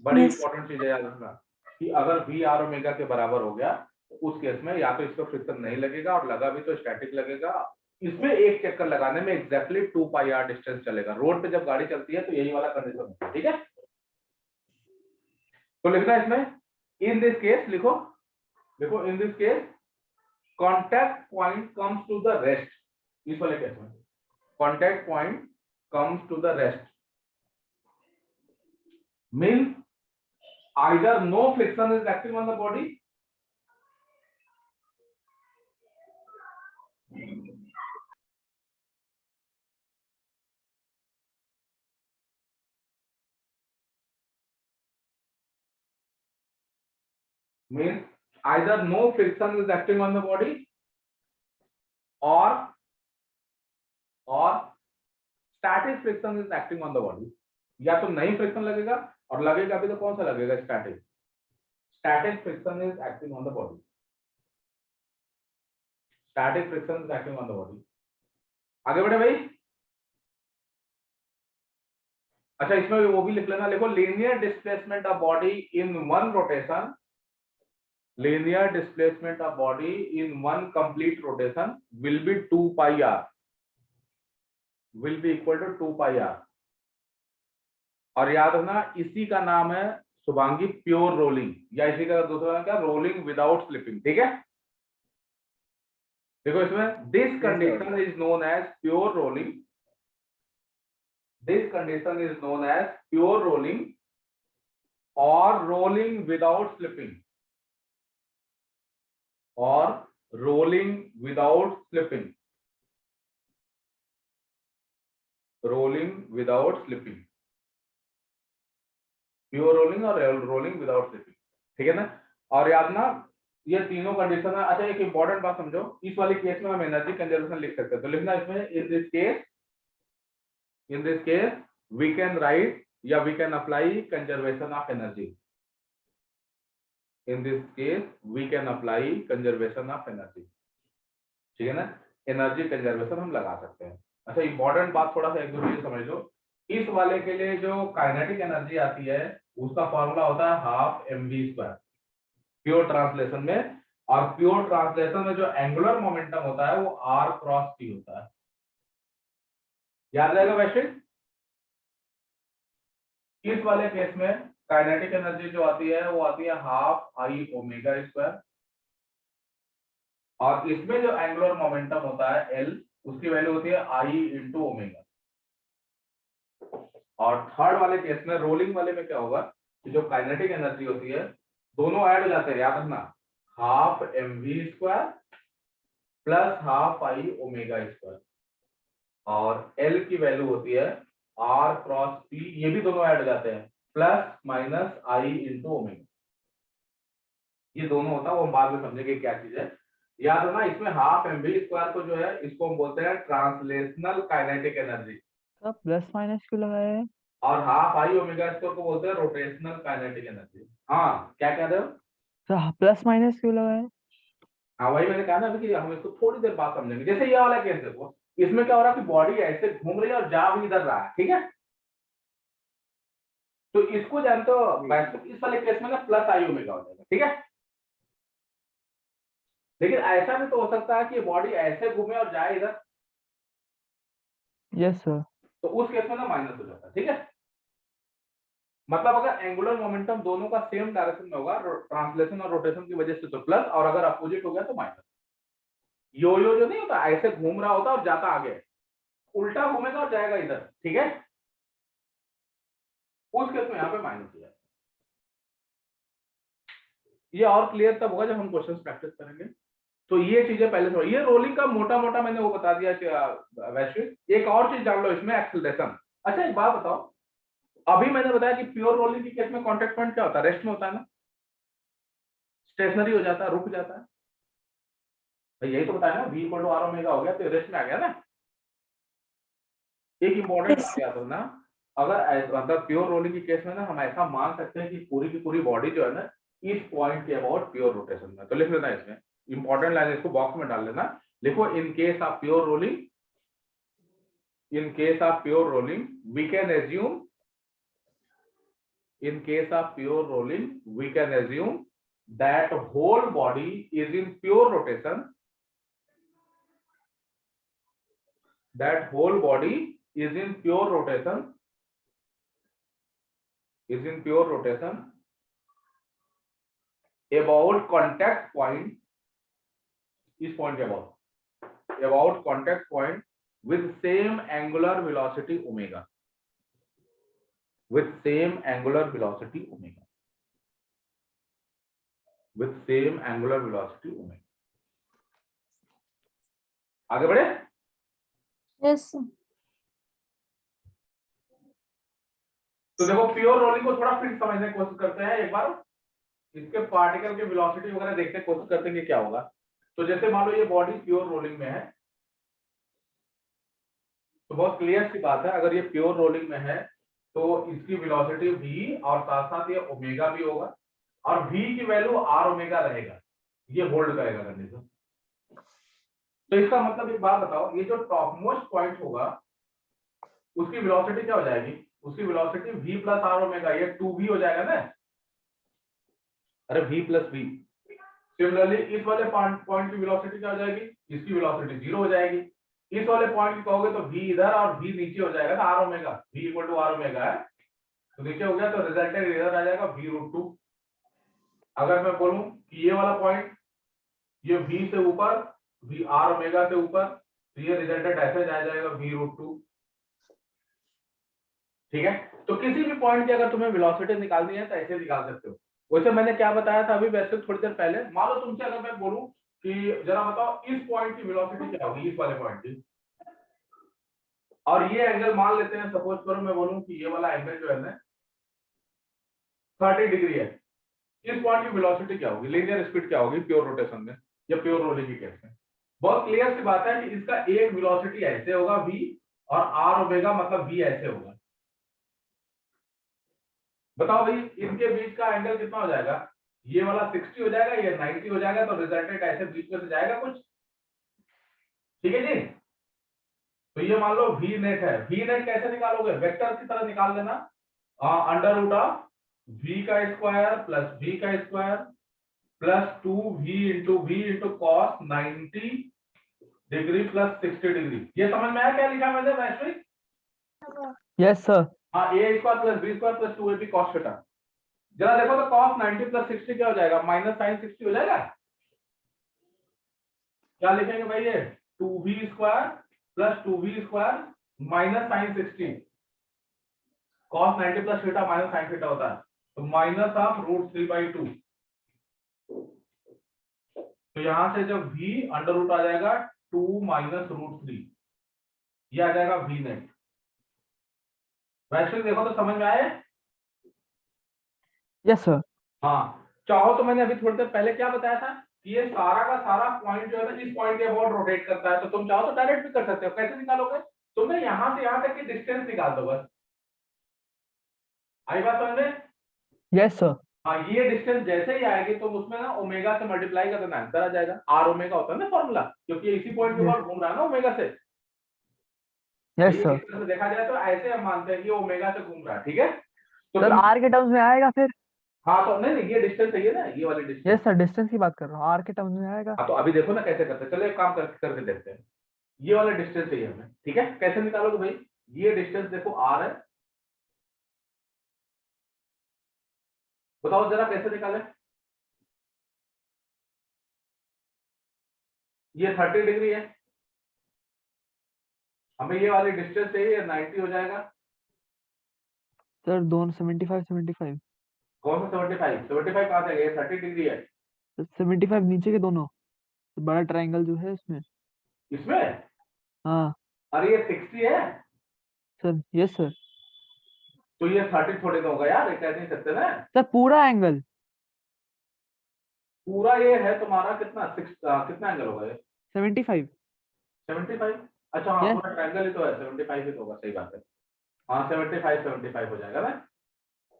S1: बड़ी इंपॉर्टेंट चीज है याद रखना कि अगर v आर ओमेगा के बराबर हो गया तो उस केस में या तो इसको फ्रिक्शन नहीं लगेगा और लगा भी तो स्टैटिक लगेगा। इसमें एक चक्कर लगाने में एग्जैक्टली 2 पाई आर डिस्टेंस चलेगा। रोड पे जब गाड़ी चलती है तो यही वाला कंडीशन होता है। ठीक है, तो लिखना इसमें, इन दिस केस लिखो, in this case contact point comes to the rest. इस वाले केस में contact point comes to the rest means either no friction is acting on the body means either no friction is acting on the body or static friction is acting on the body. या तो नहीं friction लगेगा और लगेगा भी तो कौन सा लगेगा, static. Static friction is acting on the body. Static friction is acting on the body. आगे बढ़े भाई. अच्छा इसमें वो भी लिख लेना, लिखो linear displacement of body in one rotation. Linear displacement of body in one complete rotation will be 2 pi r. Will be equal to 2 pi r. और याद रखना इसी का नाम है शुभांगी प्योर रोलिंग, या इसी का दूसरा नाम क्या, रोलिंग विदाउट स्लिपिंग. ठीक है. देखो इसमें this condition is known as pure rolling. This condition is known as pure rolling और rolling without slipping. or rolling without slipping. Rolling without slipping. Pure rolling और rolling without slipping. ठीक है ना. और याद ना ये तीनों कंडीशन है. अच्छा एक इंपॉर्टेंट बात समझो, इस वाले केस में हम एनर्जी कंजर्वेशन लिख सकते हैं. तो लिखना इसमें in this case we can write या we can apply conservation of energy. In this case we can apply conservation of energy. ठीक है ना. एनर्जी कंजर्वेशन हम लगा सकते हैं. अच्छा इंपॉर्टेंट बात थोड़ा सा एक दो चीज समझ लो. इस वाले के लिए जो काइनेटिक एनर्जी आती है उसका फॉर्मूला होता है हाफ mv², प्योर ट्रांसलेशन में. और प्योर ट्रांसलेशन में जो एंगुलर मोमेंटम होता है वो r क्रॉस t होता है. याद रहेगा वैश्विक. इस वाले केस में काइनेटिक एनर्जी जो आती है वो आती है हाफ आई ओमेगा स्क्वायर. और इसमें जो एंगुलर मोमेंटम होता है L, उसकी वैल्यू होती है आई इंटू ओमेगा. और थर्ड वाले केस में रोलिंग वाले में क्या होगा कि जो काइनेटिक एनर्जी होती है दोनों ऐड हो जाते हैं. याद रखना half mv² plus half I omega square. और L की वैल्यू होती है r क्रॉस p, ये भी दोनों ऐड हो जाते हैं प्लस माइनस आई इंटू ओमेगा. ये दोनों होता है वो हम बाद में समझेंगे क्या चीज है. याद रखना इसमें हाफ mv² को जो है इसको हम बोलते हैं translational kinetic energy.
S3: Plus minus क्यों लगाया है?
S1: और हाफ आई ओमेगा स्क्वायर को बोलते हैं रोटेशनल काइनेटिक एनर्जी. हाँ क्या कह रहे हो.
S3: तो प्लस माइनस क्यों लगाया है?
S1: हाँ वही मैंने कहा ना अभी कि हम इसको थोड़ी देर बाद समझेंगे. जैसे ये वाला केस देखो, इसमें क्या हो रहा है कि बॉडी ऐसे घूम रही है और जा भी इधर रहा है. ठीक है. तो इसको जानते हो इस वाले केस में ना प्लस आई ओमेगा हो जाएगा. ठीक है. लेकिन ऐसा भी तो हो सकता है कि बॉडी ऐसे घूमे और जाए इधर.
S3: Yes sir.
S1: तो उस केस में ना माइनस हो जाता है. ठीक है. मतलब अगर एंगुलर मोमेंटम दोनों का सेम डायरेक्शन में होगा ट्रांसलेशन और रोटेशन की वजह से तो प्लस, और अगर अपोजिट हो गया तो माइनस. यो यो जो नहीं होता ऐसे घूम रहा होता और जाता आगे, उल्टा घूमेगा और जाएगा इधर. ठीक है. उस केस में यहाँ पे माइनस हो जाएगा. ये और क्लियर तब होगा जब हम क्वेश्चंस प्रैक्टिस करेंगे. तो ये चीजें पहले से, ये रोलिंग का मोटा मोटा मैंने वो बता दिया वैश्विक. एक और चीज जान लो इसमें, एक्सेलरेशन. अच्छा एक बात बताओ, अभी मैंने बताया कि प्योर रोलिंग की केस में कांटेक्ट पॉइंट क्या होता है, रेस्ट में होता है ना, स्टेशनरी हो जाता है, रुक जाता है. यही तो बताया ना, v = r ओमेगा हो गया तो रेस्ट में आ गया ना. एक इंपॉर्टेंट बात याद रखना, अगर मतलब प्योर रोलिंग की केस में ना हम ऐसा मान सकते हैं कि पूरी की पूरी बॉडी जो है ना इस पॉइंट के अबाउट प्योर रोटेशन में. तो लिख लेना इसमें इंपॉर्टेंट लाइन, इसको बॉक्स में डाल लेना. लिखो in case of pure rolling, in case of pure rolling we can assume, in case of pure rolling we can assume that whole body is in pure rotation, that whole body is in pure rotation, is in pure rotation about contact point, इस point के about contact point with same angular velocity omega, with same angular velocity omega, with same angular velocity omega. आगे बढ़े.
S4: Yes.
S1: तो देखो pure rolling को थोड़ा फिर समझने की कोशिश करते हैं एक बार. इसके पार्टिकल की वेलोसिटी वगैरह देखते हैं, कोशिश करते हैं कि क्या होगा। तो जैसे मान लो ये बॉडी प्योर रोलिंग में है, तो बहुत क्लियर सी बात है, अगर ये प्योर रोलिंग में है तो इसकी वेलोसिटी v और साथ साथ ये ओमेगा भी होगा, और v की वैल्यू r ओमेगा रहेगा, ये होल्ड करेगा कंडीशन। तो इसका मतलब एक बात बताओ, ये जो टॉप मोस्ट पॉइंट होगा उसकी वेलोसिटी क्या हो जाएगी, उसकी velocity v plus r omega, ये 2v हो जाएगा ना, अरे v प्लस v। सिमिलरली इस वाले पॉइंट की वेलोसिटी क्या हो जाएगी, इसकी वेलोसिटी 0 हो जाएगी। इस वाले पॉइंट की कहोगे तो v इधर और v नीचे हो जाएगा ना, r omega, v equal to r omega है, तो नीचे हो गया, तो रिजल्टेंट इधर आ जाएगा v रूट 2। अगर मैं बोलूं कि ये वाला पॉइंट, ये v से ऊपर, v r ओमेगा से ऊपर, तो ये रिजल्टेंट ऐसे जा जाएगा v रूट 2। ठीक है, तो किसी भी पॉइंट की अगर तुम्हें वेलोसिटी निकालनी है तो ऐसे निकाल सकते हो। वैसे मैंने क्या बताया था अभी, वैसे थोड़ी देर पहले, मान लो तुमसे अगर मैं बोलूं कि जरा बताओ इस पॉइंट की वेलोसिटी क्या होगी, इस वाले पॉइंट की, और ये एंगल मान लेते हैं, सपोज करो मैं बोलूं कि ये वाला एंगल जो है ना 30 डिग्री है, इस पॉइंट की वेलोसिटी क्या होगी, लीनियर स्पीड क्या होगी प्योर रोटेशन में या प्योर रोलिंग की केस में। बहुत क्लियर सी बात है कि इसका एक वेलोसिटी ऐसे होगा v, और r ओमेगा मतलब v ऐसे होगा। बताओ भाई इनके बीच का एंगल कितना हो जाएगा, ये वाला 60 हो जाएगा, ये 90 हो जाएगा, तो रिजल्टेंट ऐसे बीच में से जाएगा कुछ। ठीक है जी, तो ये मान लो v नेट है, v नेट कैसे निकालोगे, वेक्टर की तरह निकाल लेना, अंडर रूट ऑफ v का स्क्वायर प्लस v का square plus 2v into v into cos 90 degree plus 60 degree. ये समझ में आया क्या लिखा मैंने वैश्विक?
S3: Yes sir.
S1: हाँ, a square plus b square plus 2ab cos theta. जरा देखो तो cos 90 प्लस 60 क्या हो जाएगा, माइनस साइन 60 हो जाएगा। क्या लिखेंगे भाई, ये 2v square plus 2v square minus sine 60, cos 90 plus theta minus sine theta होता है, तो माइनस ऑफ रूट 3/2। तो यहां से जब v अंडर रूट आ जाएगा 2 माइनस रूट 3, ये आ जाएगा v नेट। वैसे देखो तो समझ में आए?
S3: Yes sir.
S1: हाँ, चाहो तो मैंने अभी थोड़ी देर पहले क्या बताया था कि ये सारा का सारा पॉइंट जो है ना इस पॉइंट के अबाउट रोटेट करता है, तो तुम चाहो तो डायरेक्ट भी कर सकते हो। कैसे निकालोगे, तुम्हें यहां से यहां तक की डिस्टेंस निकाल दो बस। आई बात समझ में?
S3: Yes sir.
S1: हाँ, ये डिस्टेंस जैसे ही आएगी तो उसमें ना ओमेगा से मल्टीप्लाई कर देना, आंसर आ जाएगा। आर ओमेगा होता है ना फॉर्मूला, क्योंकि इसी पॉइंट के ऊपर घूम रहा है ना ओमेगा से।
S3: यस
S1: ये
S3: सर।
S1: एक तरह से देखा जाए तो ऐसे हम मानते हैं कि ओमेगा से घूम रहा है। ठीक है, तो
S3: सर आर के टर्म्स में आएगा फिर?
S1: हाँ, तो नहीं ये डिस्टेंस सही है ना, ये वाली डिस्टेंस।
S3: यस सर, डिस्टेंस की बात कर रहा हूँ, आर के टर्म्स में आएगा।
S1: हाँ, तो अभी देखो ना कैसे करते हैं, चलो एक काम करके देखते हैं। ये वाला डिस्टेंस चाहिए हमें, ठीक है, कैसे निकालोगे भाई, ये डिस्टेंस देखो r है, बताओ जरा कैसे निकाले। ये 30 डिग्री है, हमें ये वाली डिस्टेंस चाहिए, 90 हो जाएगा।
S3: सर दोनों 75
S1: कौन सा 75 कहाँ से आ गया, 30 डिग्री है
S3: 75 नीचे के दोनों, तो बड़ा ट्रायंगल जो है उसमें।
S1: इसमें।
S3: हाँ
S1: अरे ये 60 है,
S3: सर। Yes sir.
S1: तो ये 30 थोड़े ना होगा यार, ये कह नहीं सकते ना।
S3: सर पूरा एंगल।
S1: पूरा ये है तुम्हारा कितना, कितना एंगल होगा ये,
S3: 75।
S1: 75। अच्छा हाँ,
S3: यस।
S1: पूरा ट्रायंगल ही तो है, 75 ही तो होगा, सही बात है। हाँ, 75 हो जाएगा ना।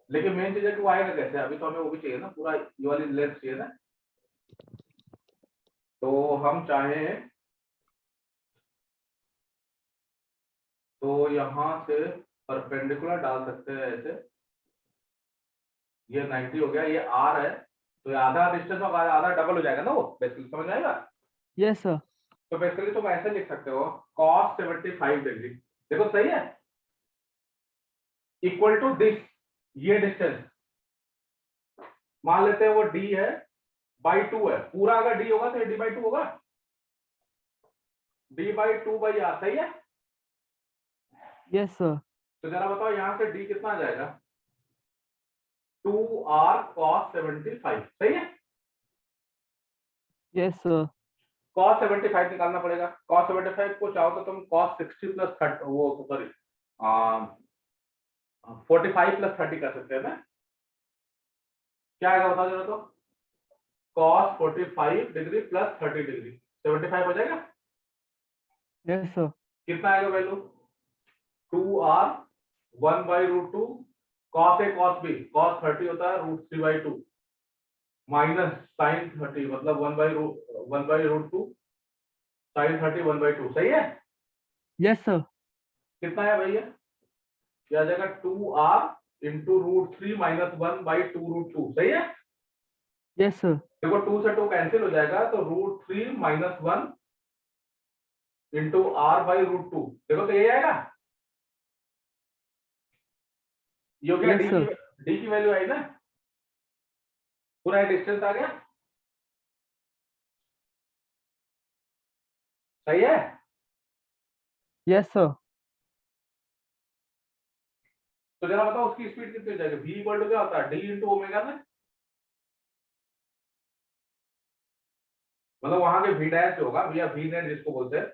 S1: लेकिन मेन चीज है कि वो आएगा कैसे, अभी तो हमें वो भी चाहिए ना, पूरा ये वाली लेंथ चाहिए ना। तो हम चाहें तो यहां से परपेंडिकुलर डाल सकते हैं ऐसे, ये 90 हो गया, ये r है, तो ये आधा डिस्टेंस होगा, आधा डबल हो जाएगा ना वो, बेसिकली समझ आएगा।
S3: Yes sir.
S1: तो बेसिकली तुम ऐसे लिख सकते हो cos 75 डिग्री, देखो सही है, इक्वल टू दिस, ये डिस्टेंस मान लेते हैं वो d है बाई 2 है, पूरा अगर d होगा तो ये d/2 होगा, d/2/r, सही है।
S3: Yes sir.
S1: तो जरा बताओ यहां से d कितना आ जाएगा, 2r cos 75, सही है।
S3: Yes sir.
S1: cos 75 निकालना पड़ेगा, cos 75 को चाहो तो तुम cos 60 प्लस 30, वो सॉरी 45 प्लस 30 कर सकते हैं ना, क्या आएगा बताओ जरा तो, cos 45 डिग्री प्लस 30 डिग्री 75 हो जाएगा।
S3: Yes sir.
S1: कितना आएगा value, 2r 1/√2 cos a cos b, cos 30 होता है √3/2 माइनस sin 30 मतलब 1/√2 sin 30 1/2, सही है।
S3: Yes sir.
S1: कितना है भैया, क्या आ जाएगा 2r इंटू √3 माइनस 1/2√2, सही है।
S3: Yes sir.
S1: देखो 2 से 2 कैंसिल हो जाएगा तो √3 माइनस 1 इंटू r/√2, देखो तो यही आएगा। ये हो गया
S3: Yes, sir.
S1: डी की वैल्यू आई ना, पूरा डिस्टेंस आ गया, सही है।
S3: Yes sir.
S1: तो जरा बताओ उसकी स्पीड कितनी हो जाएगी, v इक्वल टू क्या होता है, d इंटू ओमेगा में, मतलब वहां के v डैश जो होगा भैया v नेट जिसको बोलते हैं,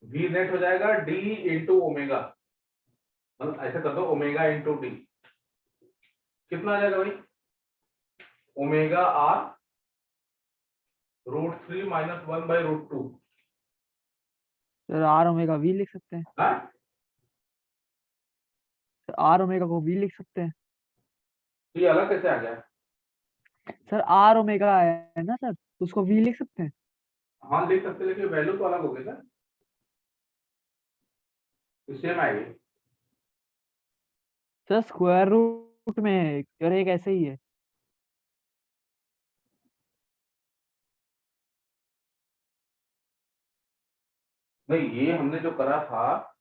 S1: v नेट हो जाएगा d इंटू ओमेगा, मतलब ऐसे कर दो ओमेगा इंटू डी, कितना आ जाएगा भाई, omega r √3 minus 1/√2,
S3: sir R omega V लिख सकते हैं।
S1: हाँ
S3: सर आर ओमेगा को वी लिख सकते हैं।
S1: तो ये अलग कैसे आ गया,
S3: सर आर ओमेगा है ना सर, तो उसको वी लिख सकते हैं।
S1: हाँ लिख सकते हैं, लेकिन वैल्यू तो अलग होगी ना, सेम आएगी।
S3: सर स्क्वायर रूट में है और एक ऐसे ही है।
S1: नहीं ये हमने जो करा था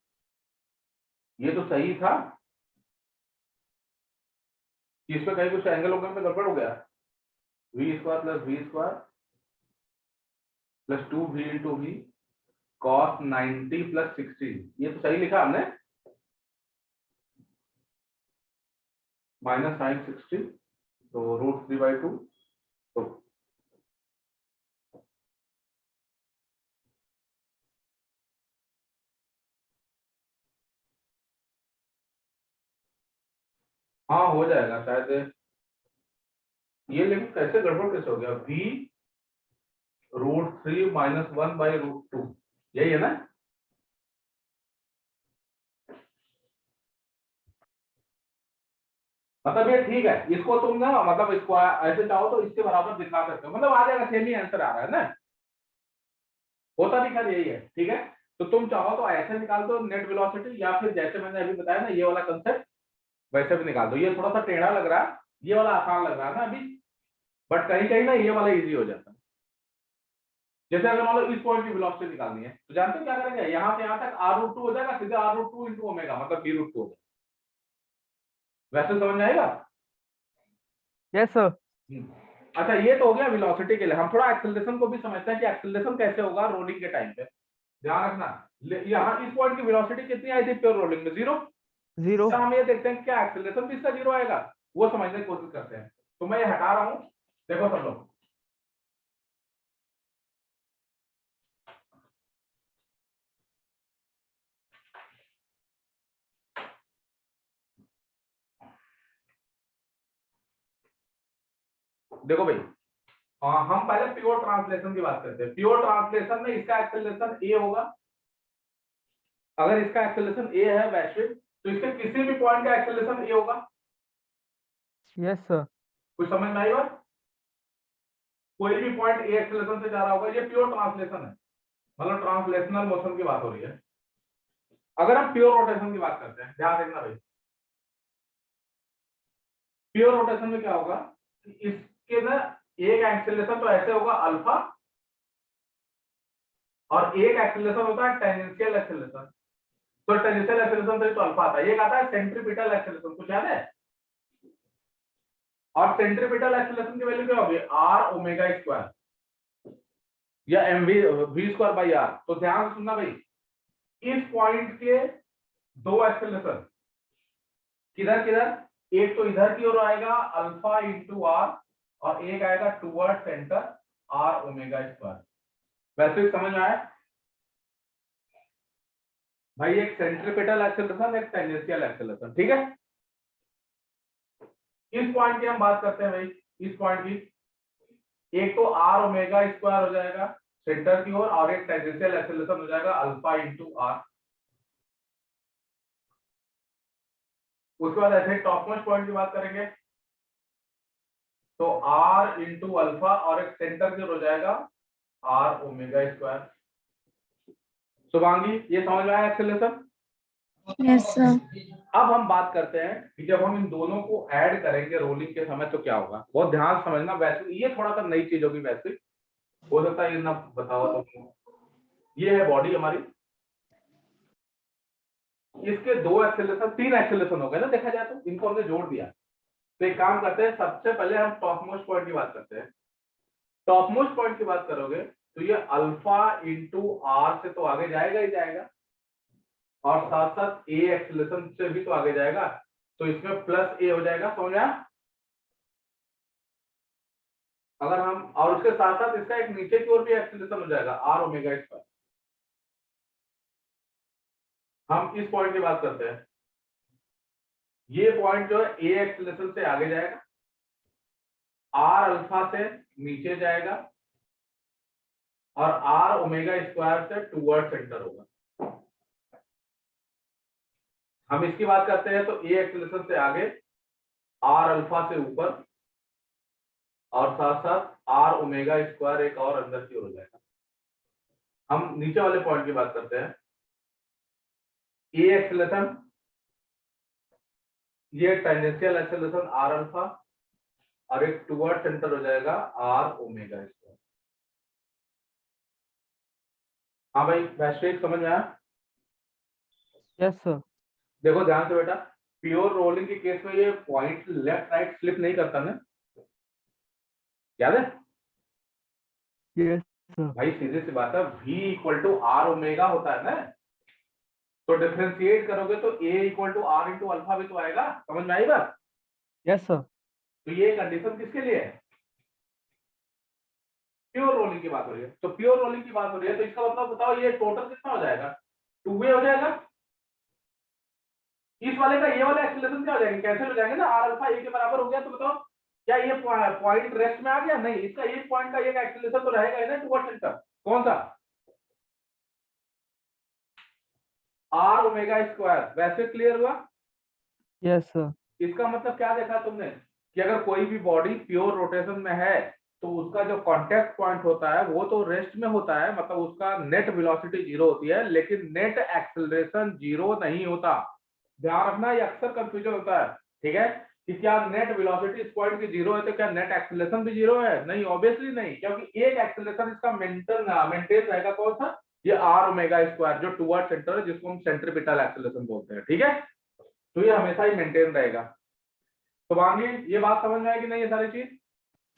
S1: ये तो सही था, कि इसमें कहीं कुछ एंगल होगा में गड़बड़ हो गया, v square plus v square plus 2v into v cos 90 plus 60, ये तो सही लिखा हमने, माइनस sin 60 तो √3/2, तो हाँ हो जाएगा शायद ये, लेकिन कैसे गड़बड़ कैसे हो गया, v √3 माइनस 1/√2, यही है ना। मतलब ये ठीक है, इसको तुम ना मतलब इसको ऐसे चाहो तो इसके बराबर दिखा सकते हो, मतलब आ जाएगा, सेम ही आंसर आ रहा है ना, होता भी खैर यही है, ठीक है। तो तुम चाहो तो ऐसे निकाल दो नेट वेलोसिटी, या फिर जैसे मैंने अभी बताया ना ये वाला कंसेप्ट वैसे भी निकाल दो, ये थोड़ा सा टेढ़ा लग रहा है, ये वाला आसान लग रहा है ना अभी, बट कहीं कहीं ना ये वाला इजी हो जाता है। जैसे अगर मान लो इस पॉइंट की वेलोसिटी निकालनी है तो जानते हो क्या करेंगे, यहाँ से यहाँ तक r√2 हो जाएगा, सीधे r√2 इंटू ओमेगा मतलब v√2 हो जाएगा, वैसे समझ में आएगा।
S3: Yes sir.
S1: अच्छा ये तो हो गया वेलोसिटी के लिए, हम थोड़ा एक्सेलरेशन को भी समझते हैं कि एक्सेलरेशन कैसे होगा रोलिंग के टाइम पे, ध्यान रखना। यहाँ इस पॉइंट की वेलोसिटी कितनी आई थी प्योर रोलिंग में, 0।
S3: जीरो।
S1: हम ये देखते हैं क्या एक्सेलरेशन भी इसका 0 आएगा, वो समझने की कोशिश करते हैं। तो मैं ये हटा रहा हूं, देखो सब लोग, देखो भाई, हम पहले प्योर ट्रांसलेशन की बात करते हैं। प्योर ट्रांसलेशन में इसका एक्सेलरेशन ए होगा, अगर इसका एक्सेलरेशन ए है वैश्विक तो इसके किसी भी पॉइंट का एक्सेलरेशन ए होगा।
S3: Yes sir.
S1: कुछ समझ में आई बात, कोई भी पॉइंट ए एक्सेलरेशन से जा रहा होगा, ये प्योर ट्रांसलेशन है, मतलब ट्रांसलेशनल मोशन की बात हो रही है। अगर हम प्योर रोटेशन की बात करते हैं, ध्यान देखना भाई, प्योर रोटेशन में क्या होगा कि इसके ना एक एक्सेलरेशन तो ऐसे होगा अल्फा, और एक एक्सेलरेशन होता है टेंजेंशियल एक्सेलरेशन, तो टेंजेंशियल एक्सेलरेशन से तो अल्फा आता है, एक आता है सेंट्रीपिटल एक्सेलरेशन, कुछ याद है। और सेंट्रीपिटल एक्सेलरेशन की वैल्यू क्या होगी, r ओमेगा स्क्वायर या mv v square by r। तो ध्यान से सुनना भाई, इस पॉइंट के दो एक्सेलरेशन, किधर किधर, एक तो इधर की ओर आएगा अल्फा इंटू आर, और एक आएगा toward centre r omega square. वैसे समझ में आया भाई, एक सेंट्रीपिटल एक्सेलरेशन एक टेंजेंशियल एक्सेलरेशन, ठीक है। इस पॉइंट की हम बात करते हैं भाई, इस पॉइंट की, एक तो आर ओमेगा स्क्वायर हो जाएगा सेंटर की ओर, और एक टेंजेंशियल एक्सेलरेशन हो जाएगा अल्फा इंटू आर। उसके बाद ऐसे टॉप मोस्ट पॉइंट की बात करेंगे तो आर इंटू अल्फा, और एक सेंटर की ओर हो जाएगा आर ओमेगा स्क्वायर। शुभांगी ये समझ में आया एक्सेलरेशन?
S4: Yes sir.
S1: अब हम बात करते हैं कि जब हम इन दोनों को ऐड करेंगे रोलिंग के समय तो क्या होगा, बहुत ध्यान से समझना। वैसे ये थोड़ा सा नई चीज होगी, वैसे हो सकता है ये ना बताओ तो। ये है बॉडी हमारी, इसके दो एक्सेलरेशन, तीन एक्सेलरेशन हो गए ना देखा जाए तो, इनको हमने जोड़ दिया। तो एक काम करते हैं, सबसे पहले हम टॉप मोस्ट पॉइंट की बात करते हैं। टॉप मोस्ट पॉइंट की बात करोगे तो ये अल्फा इंटू आर से तो आगे जाएगा ही जाएगा, और साथ साथ ए एक्सेलरेशन से भी तो आगे जाएगा, तो इसमें प्लस ए हो जाएगा, समझ में आया? अगर हम, और उसके साथ साथ इसका एक नीचे की ओर भी एक्सेलरेशन हो जाएगा आर ओमेगा स्क्वायर। हम इस पॉइंट की बात करते हैं, ये पॉइंट जो है ए एक्सेलरेशन से आगे जाएगा, आर अल्फा से नीचे जाएगा, और आर ओमेगा स्क्वायर से टूवर्ड सेंटर होगा। हम इसकी बात करते हैं तो ए एक्सेलरेशन से आगे, आर अल्फा से ऊपर, और साथ साथ आर ओमेगा स्क्वायर एक और अंदर की ओर हो जाएगा। हम नीचे वाले पॉइंट की बात करते हैं, ए एक्सेलरेशन, ये टेंजेंशियल एक्सेलरेशन आर अल्फा, और एक टूवर्ड सेंटर हो जाएगा आर ओमेगा स्क्वायर। हाँ भाई वैश्विक समझ में आया?
S3: Yes sir.
S1: देखो ध्यान से बेटा, प्योर रोलिंग के केस में ये पॉइंट लेफ्ट राइट स्लिप नहीं करता ना, याद है?
S3: Yes sir.
S1: भाई सीधी सी बात है, v equal to R omega होता है ना, तो डिफरेंशिएट करोगे तो a equal to R into alpha भी तो आएगा, समझ में आई बात?
S3: Yes sir.
S1: तो ये कंडीशन किसके लिए है? प्योर रोलिंग की बात हो रही है। तो प्योर रोलिंग की बात हो रही है तो इसका मतलब बताओ ये टोटल कितना हो जाएगा? 2a हो जाएगा। इस वाले का ये वाला एक्सेलरेशन क्या हो जाएंगे, कैंसिल हो जाएंगे ना, आर अल्फा ए के बराबर हो गया। तो बताओ क्या ये पॉइंट रेस्ट में आ गया? नहीं, इसका एक पॉइंट का एक एक्सेलरेशन तो रहेगा ही ना टुवर्ड सेंटर। कौन सा? R omega square. वैसे क्लियर हुआ?
S3: Yes sir.
S1: इसका मतलब क्या देखा तुमने कि अगर कोई भी बॉडी प्योर रोटेशन में है तो उसका जो कांटेक्ट पॉइंट होता है वो तो रेस्ट में होता है, मतलब उसका नेट वेलोसिटी जीरो होती है, लेकिन नेट एक्सेलरेशन जीरो नहीं होता। ध्यान रखना, ये अक्सर कंफ्यूजन होता है, ठीक है, कि क्या नेट वेलोसिटी इस पॉइंट की जीरो है तो क्या नेट एक्सेलरेशन भी जीरो है? नहीं, ऑब्वियसली नहीं, क्योंकि एक एक्सेलरेशन इसका मेंटेन रहेगा। कौन सा? ये आर ओमेगा स्क्वायर जो टुवर्ड सेंटर है, जिसको हम सेंट्रीपिटल एक्सेलरेशन बोलते हैं, ठीक है। तो ये हमेशा ही मेंटेन रहेगा। तो वांगी ये बात समझ में आएगी नहीं ये सारी चीज?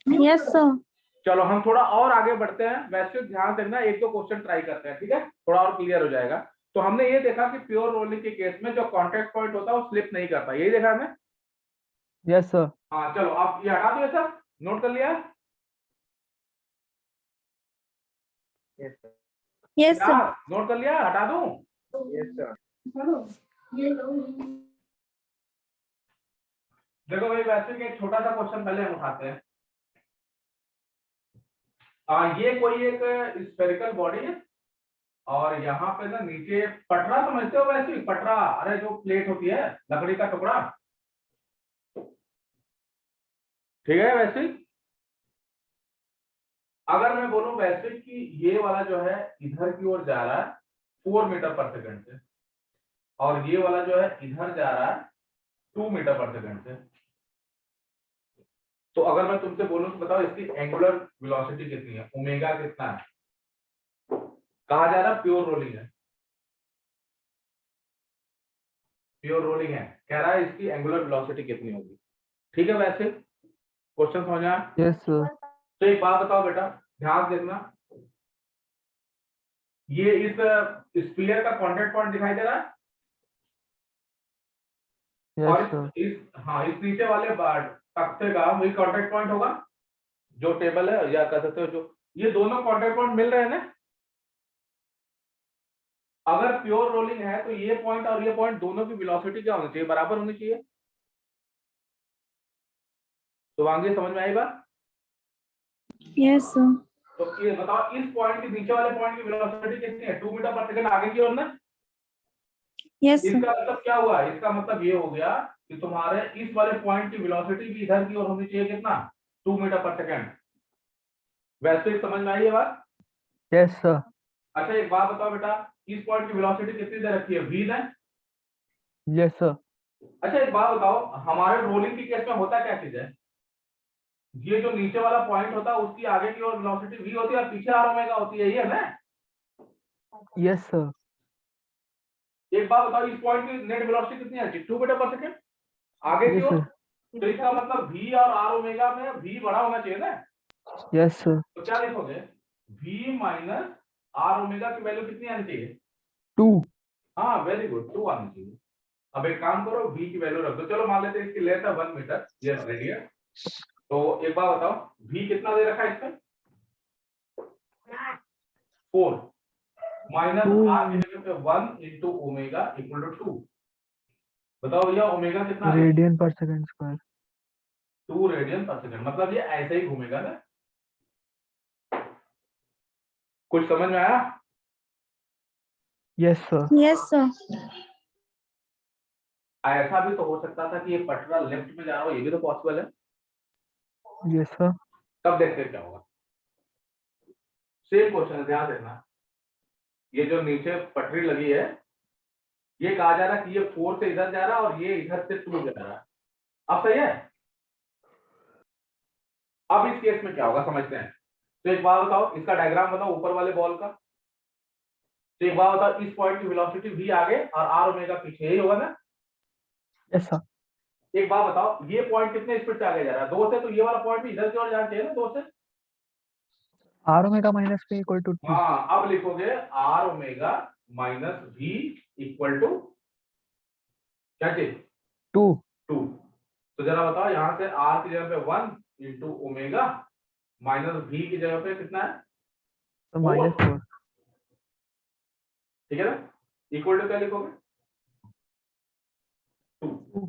S4: Yes sir.
S1: चलो हम थोड़ा और आगे बढ़ते हैं। वैसे ध्यान देना, एक दो क्वेश्चन ट्राई करते हैं, ठीक है, थोड़ा और क्लियर हो जाएगा। तो हमने ये देखा कि प्योर रोलिंग के केस में जो कांटेक्ट पॉइंट होता है वो स्लिप नहीं करता, यही देखा हमने।
S3: Yes sir.
S1: हाँ चलो आप ये हटा दो, ये सब नोट कर लिया?
S4: यस
S1: क्या
S4: सर।
S1: नोट कर लिया? हटा दूं? देखो भाई वैसे कि एक छोटा सा क्वेश्चन पहले हम उठाते हैं। ये कोई एक स्फेरिकल बॉडी है, और यहाँ पे ना नीचे पटरा, समझते हो वैसे ही पटरा, अरे जो प्लेट होती है लकड़ी का टुकड़ा, ठीक है। वैसे ही अगर मैं बोलूं वैसे कि ये वाला जो है इधर की ओर जा रहा है 4 मीटर पर सेकंड से, और ये वाला जो है इधर जा रहा है 2 मीटर पर सेकंड से, तो अगर मैं तुमसे बोलूं तो बताओ इसकी एंगुलर वेलोसिटी कितनी है, ओमेगा कितना है? कहा जा रहा है प्योर रोलिंग है, प्योर रोलिंग है, कह रहा है इसकी एंगुलर वेलोसिटी कितनी होगी, ठीक है। वैसे क्वेश्चन समझ आया?
S3: Yes sir.
S1: तो एक बात बताओ बेटा, ध्यान देखना, ये इस स्फीयर का कांटेक्ट पॉइंट दिखाई दे रहा है, और
S3: यस सर।
S1: इस नीचे वाले तख्ते का वही कांटेक्ट पॉइंट होगा, जो टेबल है, या कह सकते हो जो ये दोनों कांटेक्ट पॉइंट मिल रहे हैं ना। अगर प्योर रोलिंग है तो ये पॉइंट और ये पॉइंट दोनों की वेलोसिटी क्या होनी चाहिए? बराबर होनी चाहिए। तो आगे समझ में आई बात?
S4: Yes sir.
S1: तो ये बताओ इस पॉइंट के नीचे वाले पॉइंट की वेलोसिटी कितनी है? 2 मीटर पर सेकंड आगे की ओर ना।
S4: Yes sir.
S1: इसका मतलब क्या हुआ? इसका मतलब ये हो गया कि तुम्हारे इस वाले पॉइंट की वेलोसिटी भी इधर की ओर होनी चाहिए कितना? 2 मीटर पर सेकंड। वैसे समझ में आई ये बात?
S3: Yes sir.
S1: अच्छा एक बात बताओ बेटा, इस पॉइंट की वेलोसिटी कितनी दे रखी है? v ने।
S3: Yes sir.
S1: अच्छा एक बात बताओ, हमारे रोलिंग की केस में होता क्या चीज है? ये जो नीचे वाला पॉइंट होता है उसकी आगे की ओर वेलोसिटी v होती है और पीछे r ओमेगा होती है, यही है ना?
S3: Yes sir.
S1: एक बात बताओ, इस पॉइंट की नेट वेलोसिटी कितनी है? 2 मीटर पर सेकंड आगे की
S3: यस
S1: ओर।
S3: सर।
S1: तो इसका मतलब v और r ओमेगा में v बड़ा होना चाहिए ना।
S3: Yes sir.
S1: तो क्या लिखोगे? v माइनस r ओमेगा की वैल्यू कितनी आनी चाहिए?
S3: 2।
S1: हाँ वेरी गुड, 2 आनी चाहिए। अब एक काम करो, v की वैल्यू रख दो। चलो मान लेते हैं इसकी लेंथ है 1 मीटर, यस रेडियस। तो एक बात बताओ, v कितना दे रखा है इसमें? 4 माइनस r की जगह पे 1 इंटू ओमेगा इक्वल टू 2। बताओ भैया ओमेगा कितना है?
S3: रेडियन पर सेकंड स्क्वायर।
S1: 2 रेडियन पर सेकंड। मतलब ये ऐसे ही घूमेगा ना। कुछ समझ में आया?
S3: Yes sir.
S4: Yes sir.
S1: ऐसा भी तो हो सकता था कि ये पटरा लेफ्ट में जा रहा हो, ये भी तो पॉसिबल है।
S3: Yes sir.
S1: तब देखते हैं क्या होगा। सेम क्वेश्चन है, ध्यान देना। ये जो नीचे पटरी लगी है, ये कहा जा रहा है कि ये 4 से इधर जा रहा है और ये इधर से 2 जा रहा है। अब सही है? अब इस केस में क्या होगा समझते हैं। तो एक बात बताओ, इसका डायग्राम बताओ ऊपर वाले बॉल का। तो एक बात बताओ, इस पॉइंट की वेलोसिटी v आगे और r ओमेगा पीछे, यही होगा ना?
S3: Yes sir.
S1: एक बात बताओ, ये पॉइंट कितने स्पीड से आगे जा रहा है? 2 से। तो ये वाला पॉइंट भी इधर की ओर जाना चाहिए ना 2 से।
S3: R omega minus p equal to 2।
S1: हाँ अब लिखोगे r omega minus v equal to क्या चीज?
S3: 2।
S1: 2। तो जरा बताओ, यहां से r की जगह पे 1 इंटू ओमेगा माइनस v की जगह पे कितना है?
S3: तो
S1: 4।
S3: -4।
S1: ठीक है ना? इक्वल टू क्या लिखोगे? 2।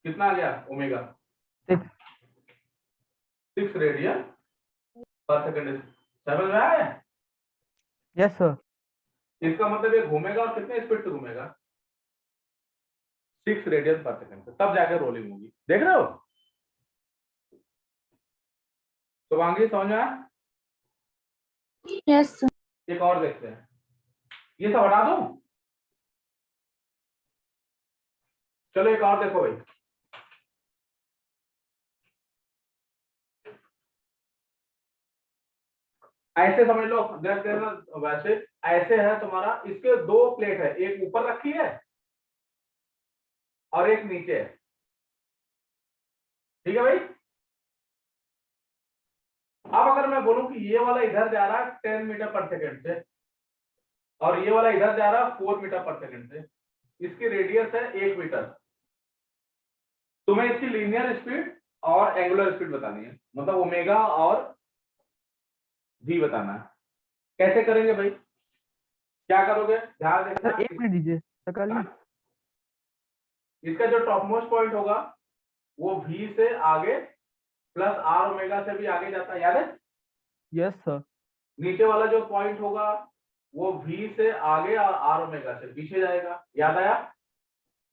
S1: कितना आ गया ओमेगा?
S3: 6।
S1: 6 रेडियन पर सेकंड। समझ में आया?
S3: Yes sir.
S1: इसका मतलब ये घूमेगा और कितने स्पीड से घूमेगा? 6 रेडियन पर सेकंड से, तब जाकर रोलिंग होगी। देख रहे हो? तो आगे समझ में आया?
S4: Yes sir.
S1: एक और देखते हैं, ये सब हटा दूं? चलो एक और देखो भाई। ऐसे समझ लो, देख देना। वैसे ऐसे है तुम्हारा, इसके 2 प्लेट है, एक ऊपर रखी है और एक नीचे है। ठीक है भाई? अब अगर मैं बोलूं कि ये वाला इधर जा रहा है 10 मीटर पर सेकंड से और ये वाला इधर जा रहा है 4 मीटर पर सेकंड से, इसकी रेडियस है 1 मीटर। तुम्हें इसकी लीनियर स्पीड और एंगुलर स्पीड बतानी है, मतलब ओमेगा और v बताना है। कैसे करेंगे भाई? क्या करोगे? ध्यान
S3: सर
S1: देखना।
S3: 1 मिनट दीजिए सर, कर ली।
S1: इसका जो टॉप मोस्ट पॉइंट होगा वो v से आगे प्लस r ओमेगा से भी आगे जाता है, याद है?
S3: Yes sir.
S1: नीचे वाला जो पॉइंट होगा वो v से आगे और r ओमेगा से पीछे जाएगा, याद आया?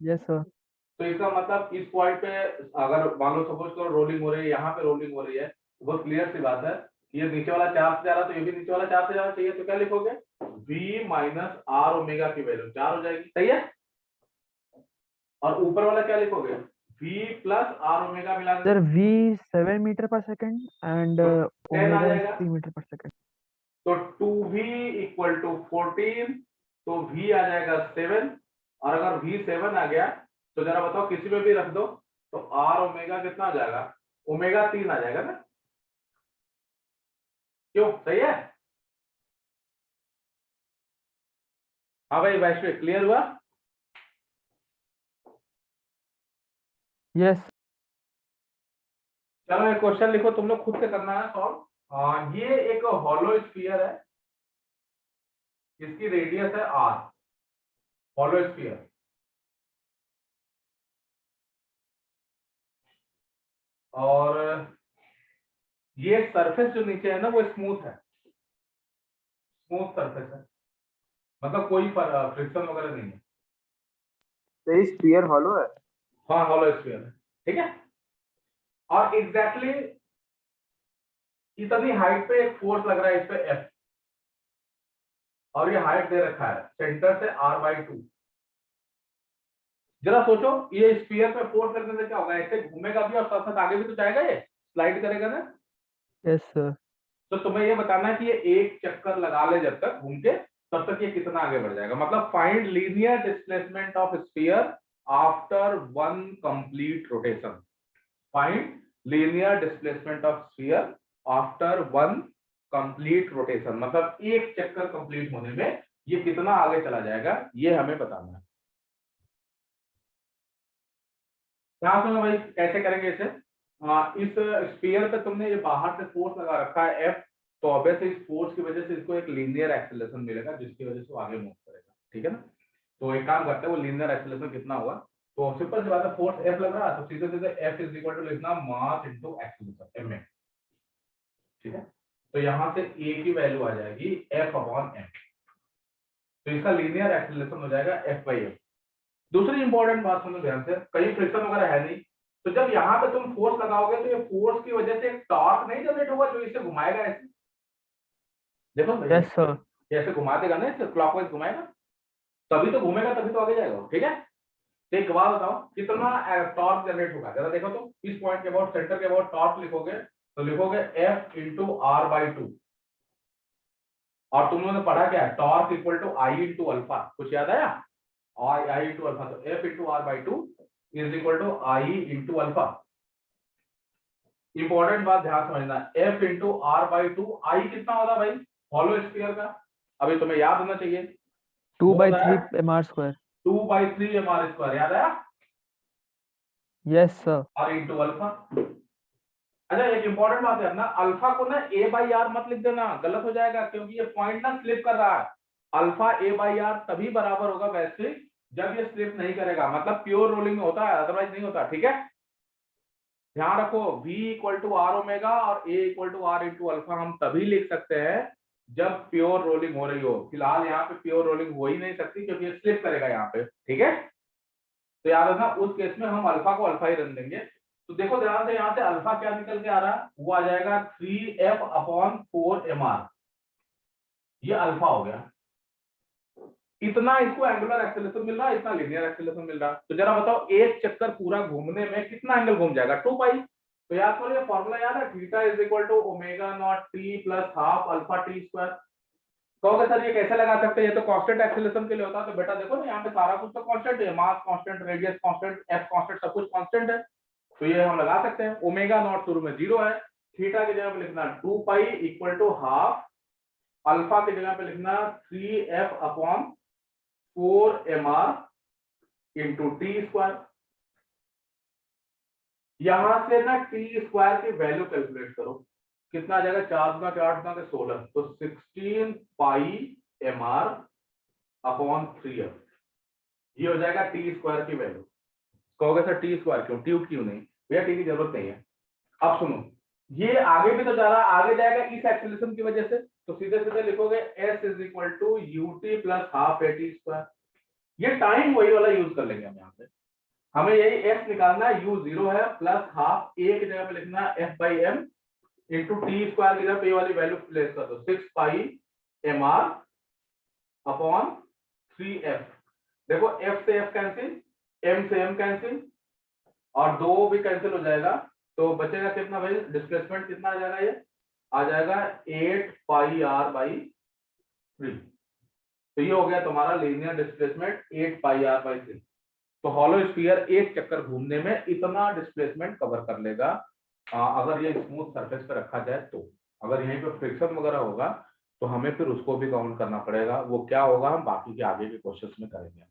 S3: Yes sir.
S1: तो इसका मतलब इस पॉइंट पे अगर मान लो सपोज करो रोलिंग हो रही है, यहाँ पे रोलिंग हो रही है, तो बहुत क्लियर सी बात है, ये नीचे वाला 4 से जा रहा है तो ये भी नीचे वाला 4 से जाना चाहिए। तो क्या लिखोगे? v माइनस r ओमेगा की वैल्यू 4 हो जाएगी, सही है? और ऊपर वाला क्या लिखोगे? v प्लस r ओमेगा मिला
S3: सर v 7 मीटर पर सेकंड एंड
S1: तो 10 आ
S3: ओमेगा इज
S1: जाएगा।
S3: 3 मीटर पर सेकंड।
S1: तो 2v इक्वल टू 14, तो v आ जाएगा 7। और अगर v 7 आ गया तो जरा बताओ किसी में भी रख दो तो r ओमेगा कितना आ जाएगा? ओमेगा 3 आ जाएगा ना? क्यों, सही है? हाँ भाई वैश्विक, क्लियर हुआ?
S3: यस।
S1: चलो एक क्वेश्चन लिखो, तुम लोग खुद से करना है सॉल्व। ये एक हॉलो स्फीयर है, इसकी रेडियस है r। हॉलो स्फीयर और ये सरफेस जो नीचे है ना वो स्मूथ है, स्मूथ सरफेस है, मतलब कोई फ्रिक्शन वगैरह नहीं है।
S5: तो ये स्फीयर हॉलो है।
S1: हाँ हॉलो स्फीयर है, ठीक है। और एग्जैक्टली इतनी हाइट पे एक फोर्स लग रहा है इस पे F, और ये हाइट दे रखा है सेंटर से r/2। जरा सोचो ये स्फीयर पे फोर्स लगने से क्या होगा, ऐसे घूमेगा भी और साथ साथ आगे भी तो जाएगा, ये स्लाइड करेगा ना।
S3: Yes sir.
S1: तो तुम्हें ये बताना है कि ये एक चक्कर लगा ले जब तक घूम के, तब तक ये कितना आगे बढ़ जाएगा। मतलब find linear displacement of sphere after one complete rotation. Find linear displacement of sphere after one complete rotation, मतलब एक चक्कर कंप्लीट होने में ये कितना आगे चला जाएगा, ये हमें बताना है। ध्यान सुनो भाई, कैसे करेंगे इसे। इस स्फीयर पे तुमने ये बाहर से फोर्स लगा रखा है F, तो ऑब्वियसली इस फोर्स की वजह से इसको एक लीनियर एक्सेलरेशन मिलेगा जिसकी वजह से वो आगे मूव करेगा, ठीक है ना। तो एक काम करते हैं, वो लीनियर एक्सेलरेशन कितना होगा, तो सिंपल सी बात है, फोर्स F लग रहा है तो सीधे सीधे F इज इक्वल टू लिखना मास इनटू एक्सेलरेशन ma, ठीक है। तो यहां से A की वैल्यू आ जाएगी F/m, तो इसका लीनियर एक्सेलरेशन हो जाएगा F/m। दूसरी इंपॉर्टेंट बात सुनो ध्यान से, कहीं फ्रिक्शन वगैरह है नहीं, तो जब यहाँ पे तुम फोर्स लगाओगे तो ये फोर्स की वजह से एक टॉर्क नहीं जनरेट होगा जो इसे घुमाएगा ऐसे। देखो
S3: यस सर।
S1: ऐसे घुमा देगा ना, इसे क्लॉकवाइज घुमाएगा, तभी तो घूमेगा, तभी तो आगे जाएगा, ठीक है। तो एक बात बताओ कितना टॉर्क जनरेट होगा, जरा देखो तो इस पॉइंट के अबाउट, सेंटर के अबाउट टॉर्क लिखोगे तो लिखोगे F इंटू r/2, और तुम लोगों ने पढ़ा क्या है, torque equal to I into alpha, कुछ याद आया, और I इंटू अल्फा, तो F into r/2 is equal to I into alpha. Important बात ध्यान समझना, F इंटू r/2, I कितना होगा भाई हॉलो स्फीयर का, अभी तुम्हें याद होना चाहिए
S3: 2/3 mr²।
S1: 2/3 mr², याद आया।
S3: Yes sir.
S1: और इंटू अल्फा। अच्छा एक इंपॉर्टेंट बात है ना, अल्फा को ना a/r मत लिख देना, गलत हो जाएगा, क्योंकि ये पॉइंट ना स्लिप कर रहा है। अल्फा a/r तभी बराबर होगा वैसे जब ये स्लिप नहीं करेगा, मतलब प्योर रोलिंग में होता है, अदरवाइज नहीं होता, ठीक है। ध्यान रखो v equal to r omega और a equal to r into alpha हम तभी लिख सकते हैं जब प्योर रोलिंग हो रही हो। फिलहाल यहाँ पे प्योर रोलिंग हो ही नहीं सकती क्योंकि ये स्लिप करेगा यहाँ पे, ठीक है। तो याद रखना उस केस में हम अल्फा को अल्फा ही रन देंगे। तो देखो ध्यान से, यहाँ से अल्फा क्या निकल के आ रहा है, वो आ जाएगा 3F/4mr, ये अल्फा हो गया। इतना इसको एंगुलर एक्सेलरेशन मिल रहा है, इतना लीनियर एक्सेलरेशन मिल रहा है। तो जरा बताओ एक चक्कर पूरा घूमने में कितना एंगल घूम जाएगा, 2π। तो याद करो ये फॉर्मूला याद है, theta is equal to ω0t plus half alpha t square. कहोगे सर ये कैसे लगा सकते हैं, ये तो कांस्टेंट एक्सेलरेशन के लिए होता है। तो बेटा देखो ना यहाँ पे सारा कुछ तो कांस्टेंट है, mass constant, radius constant, f constant, सब कुछ कांस्टेंट है। तो ये हम लगा सकते हैं। ω0 शुरू में 0 है, थीटा की जगह पे लिखना 2π इक्वल टू हाफ, अल्फा की जगह पे लिखना 3F/4mr इंटू टी स्क्वायर। यहां से ना टी स्क्वायर की वैल्यू कैलकुलेट करो, कितना आ जाएगा, 4 गुना के 8 गुना के 16, तो 16πmr/3f, ये हो जाएगा टी स्क्वायर की वैल्यू। कहोगे सर टी स्क्वायर क्यों, ट्यूब क्यों नहीं, भैया टी की जरूरत नहीं है। अब सुनो, ये आगे भी तो जा रहा है, आगे जाएगा इस एक्सेलरेशन की वजह से, तो सीधे सीधे लिखोगे s is equal to ut plus half at square. ये टाइम वही वाला यूज कर लेंगे हम यहाँ पे, हमें यही s निकालना है, u 0 है, प्लस हाफ a की जगह पे लिखना है f/m इंटू टी स्क्वायर की जगह पे ये वाली वैल्यू प्लेस कर दो, 6πmr/3f। देखो f से f कैंसिल, m से m कैंसिल, और 2 भी कैंसिल हो जाएगा, तो बचेगा कितना भाई, डिस्प्लेसमेंट कितना आ जाएगा, ये आ जाएगा 8πr/3। तो ये हो गया तुम्हारा लीनियर डिस्प्लेसमेंट 8πr/3। तो हॉलो स्फीयर एक चक्कर घूमने में इतना डिस्प्लेसमेंट कवर कर लेगा, अगर ये स्मूथ सरफेस पे रखा जाए तो। अगर यहीं पे फ्रिक्शन वगैरह होगा तो हमें फिर उसको भी काउंट करना पड़ेगा, वो क्या होगा हम बाकी के आगे के क्वेश्चंस में करेंगे।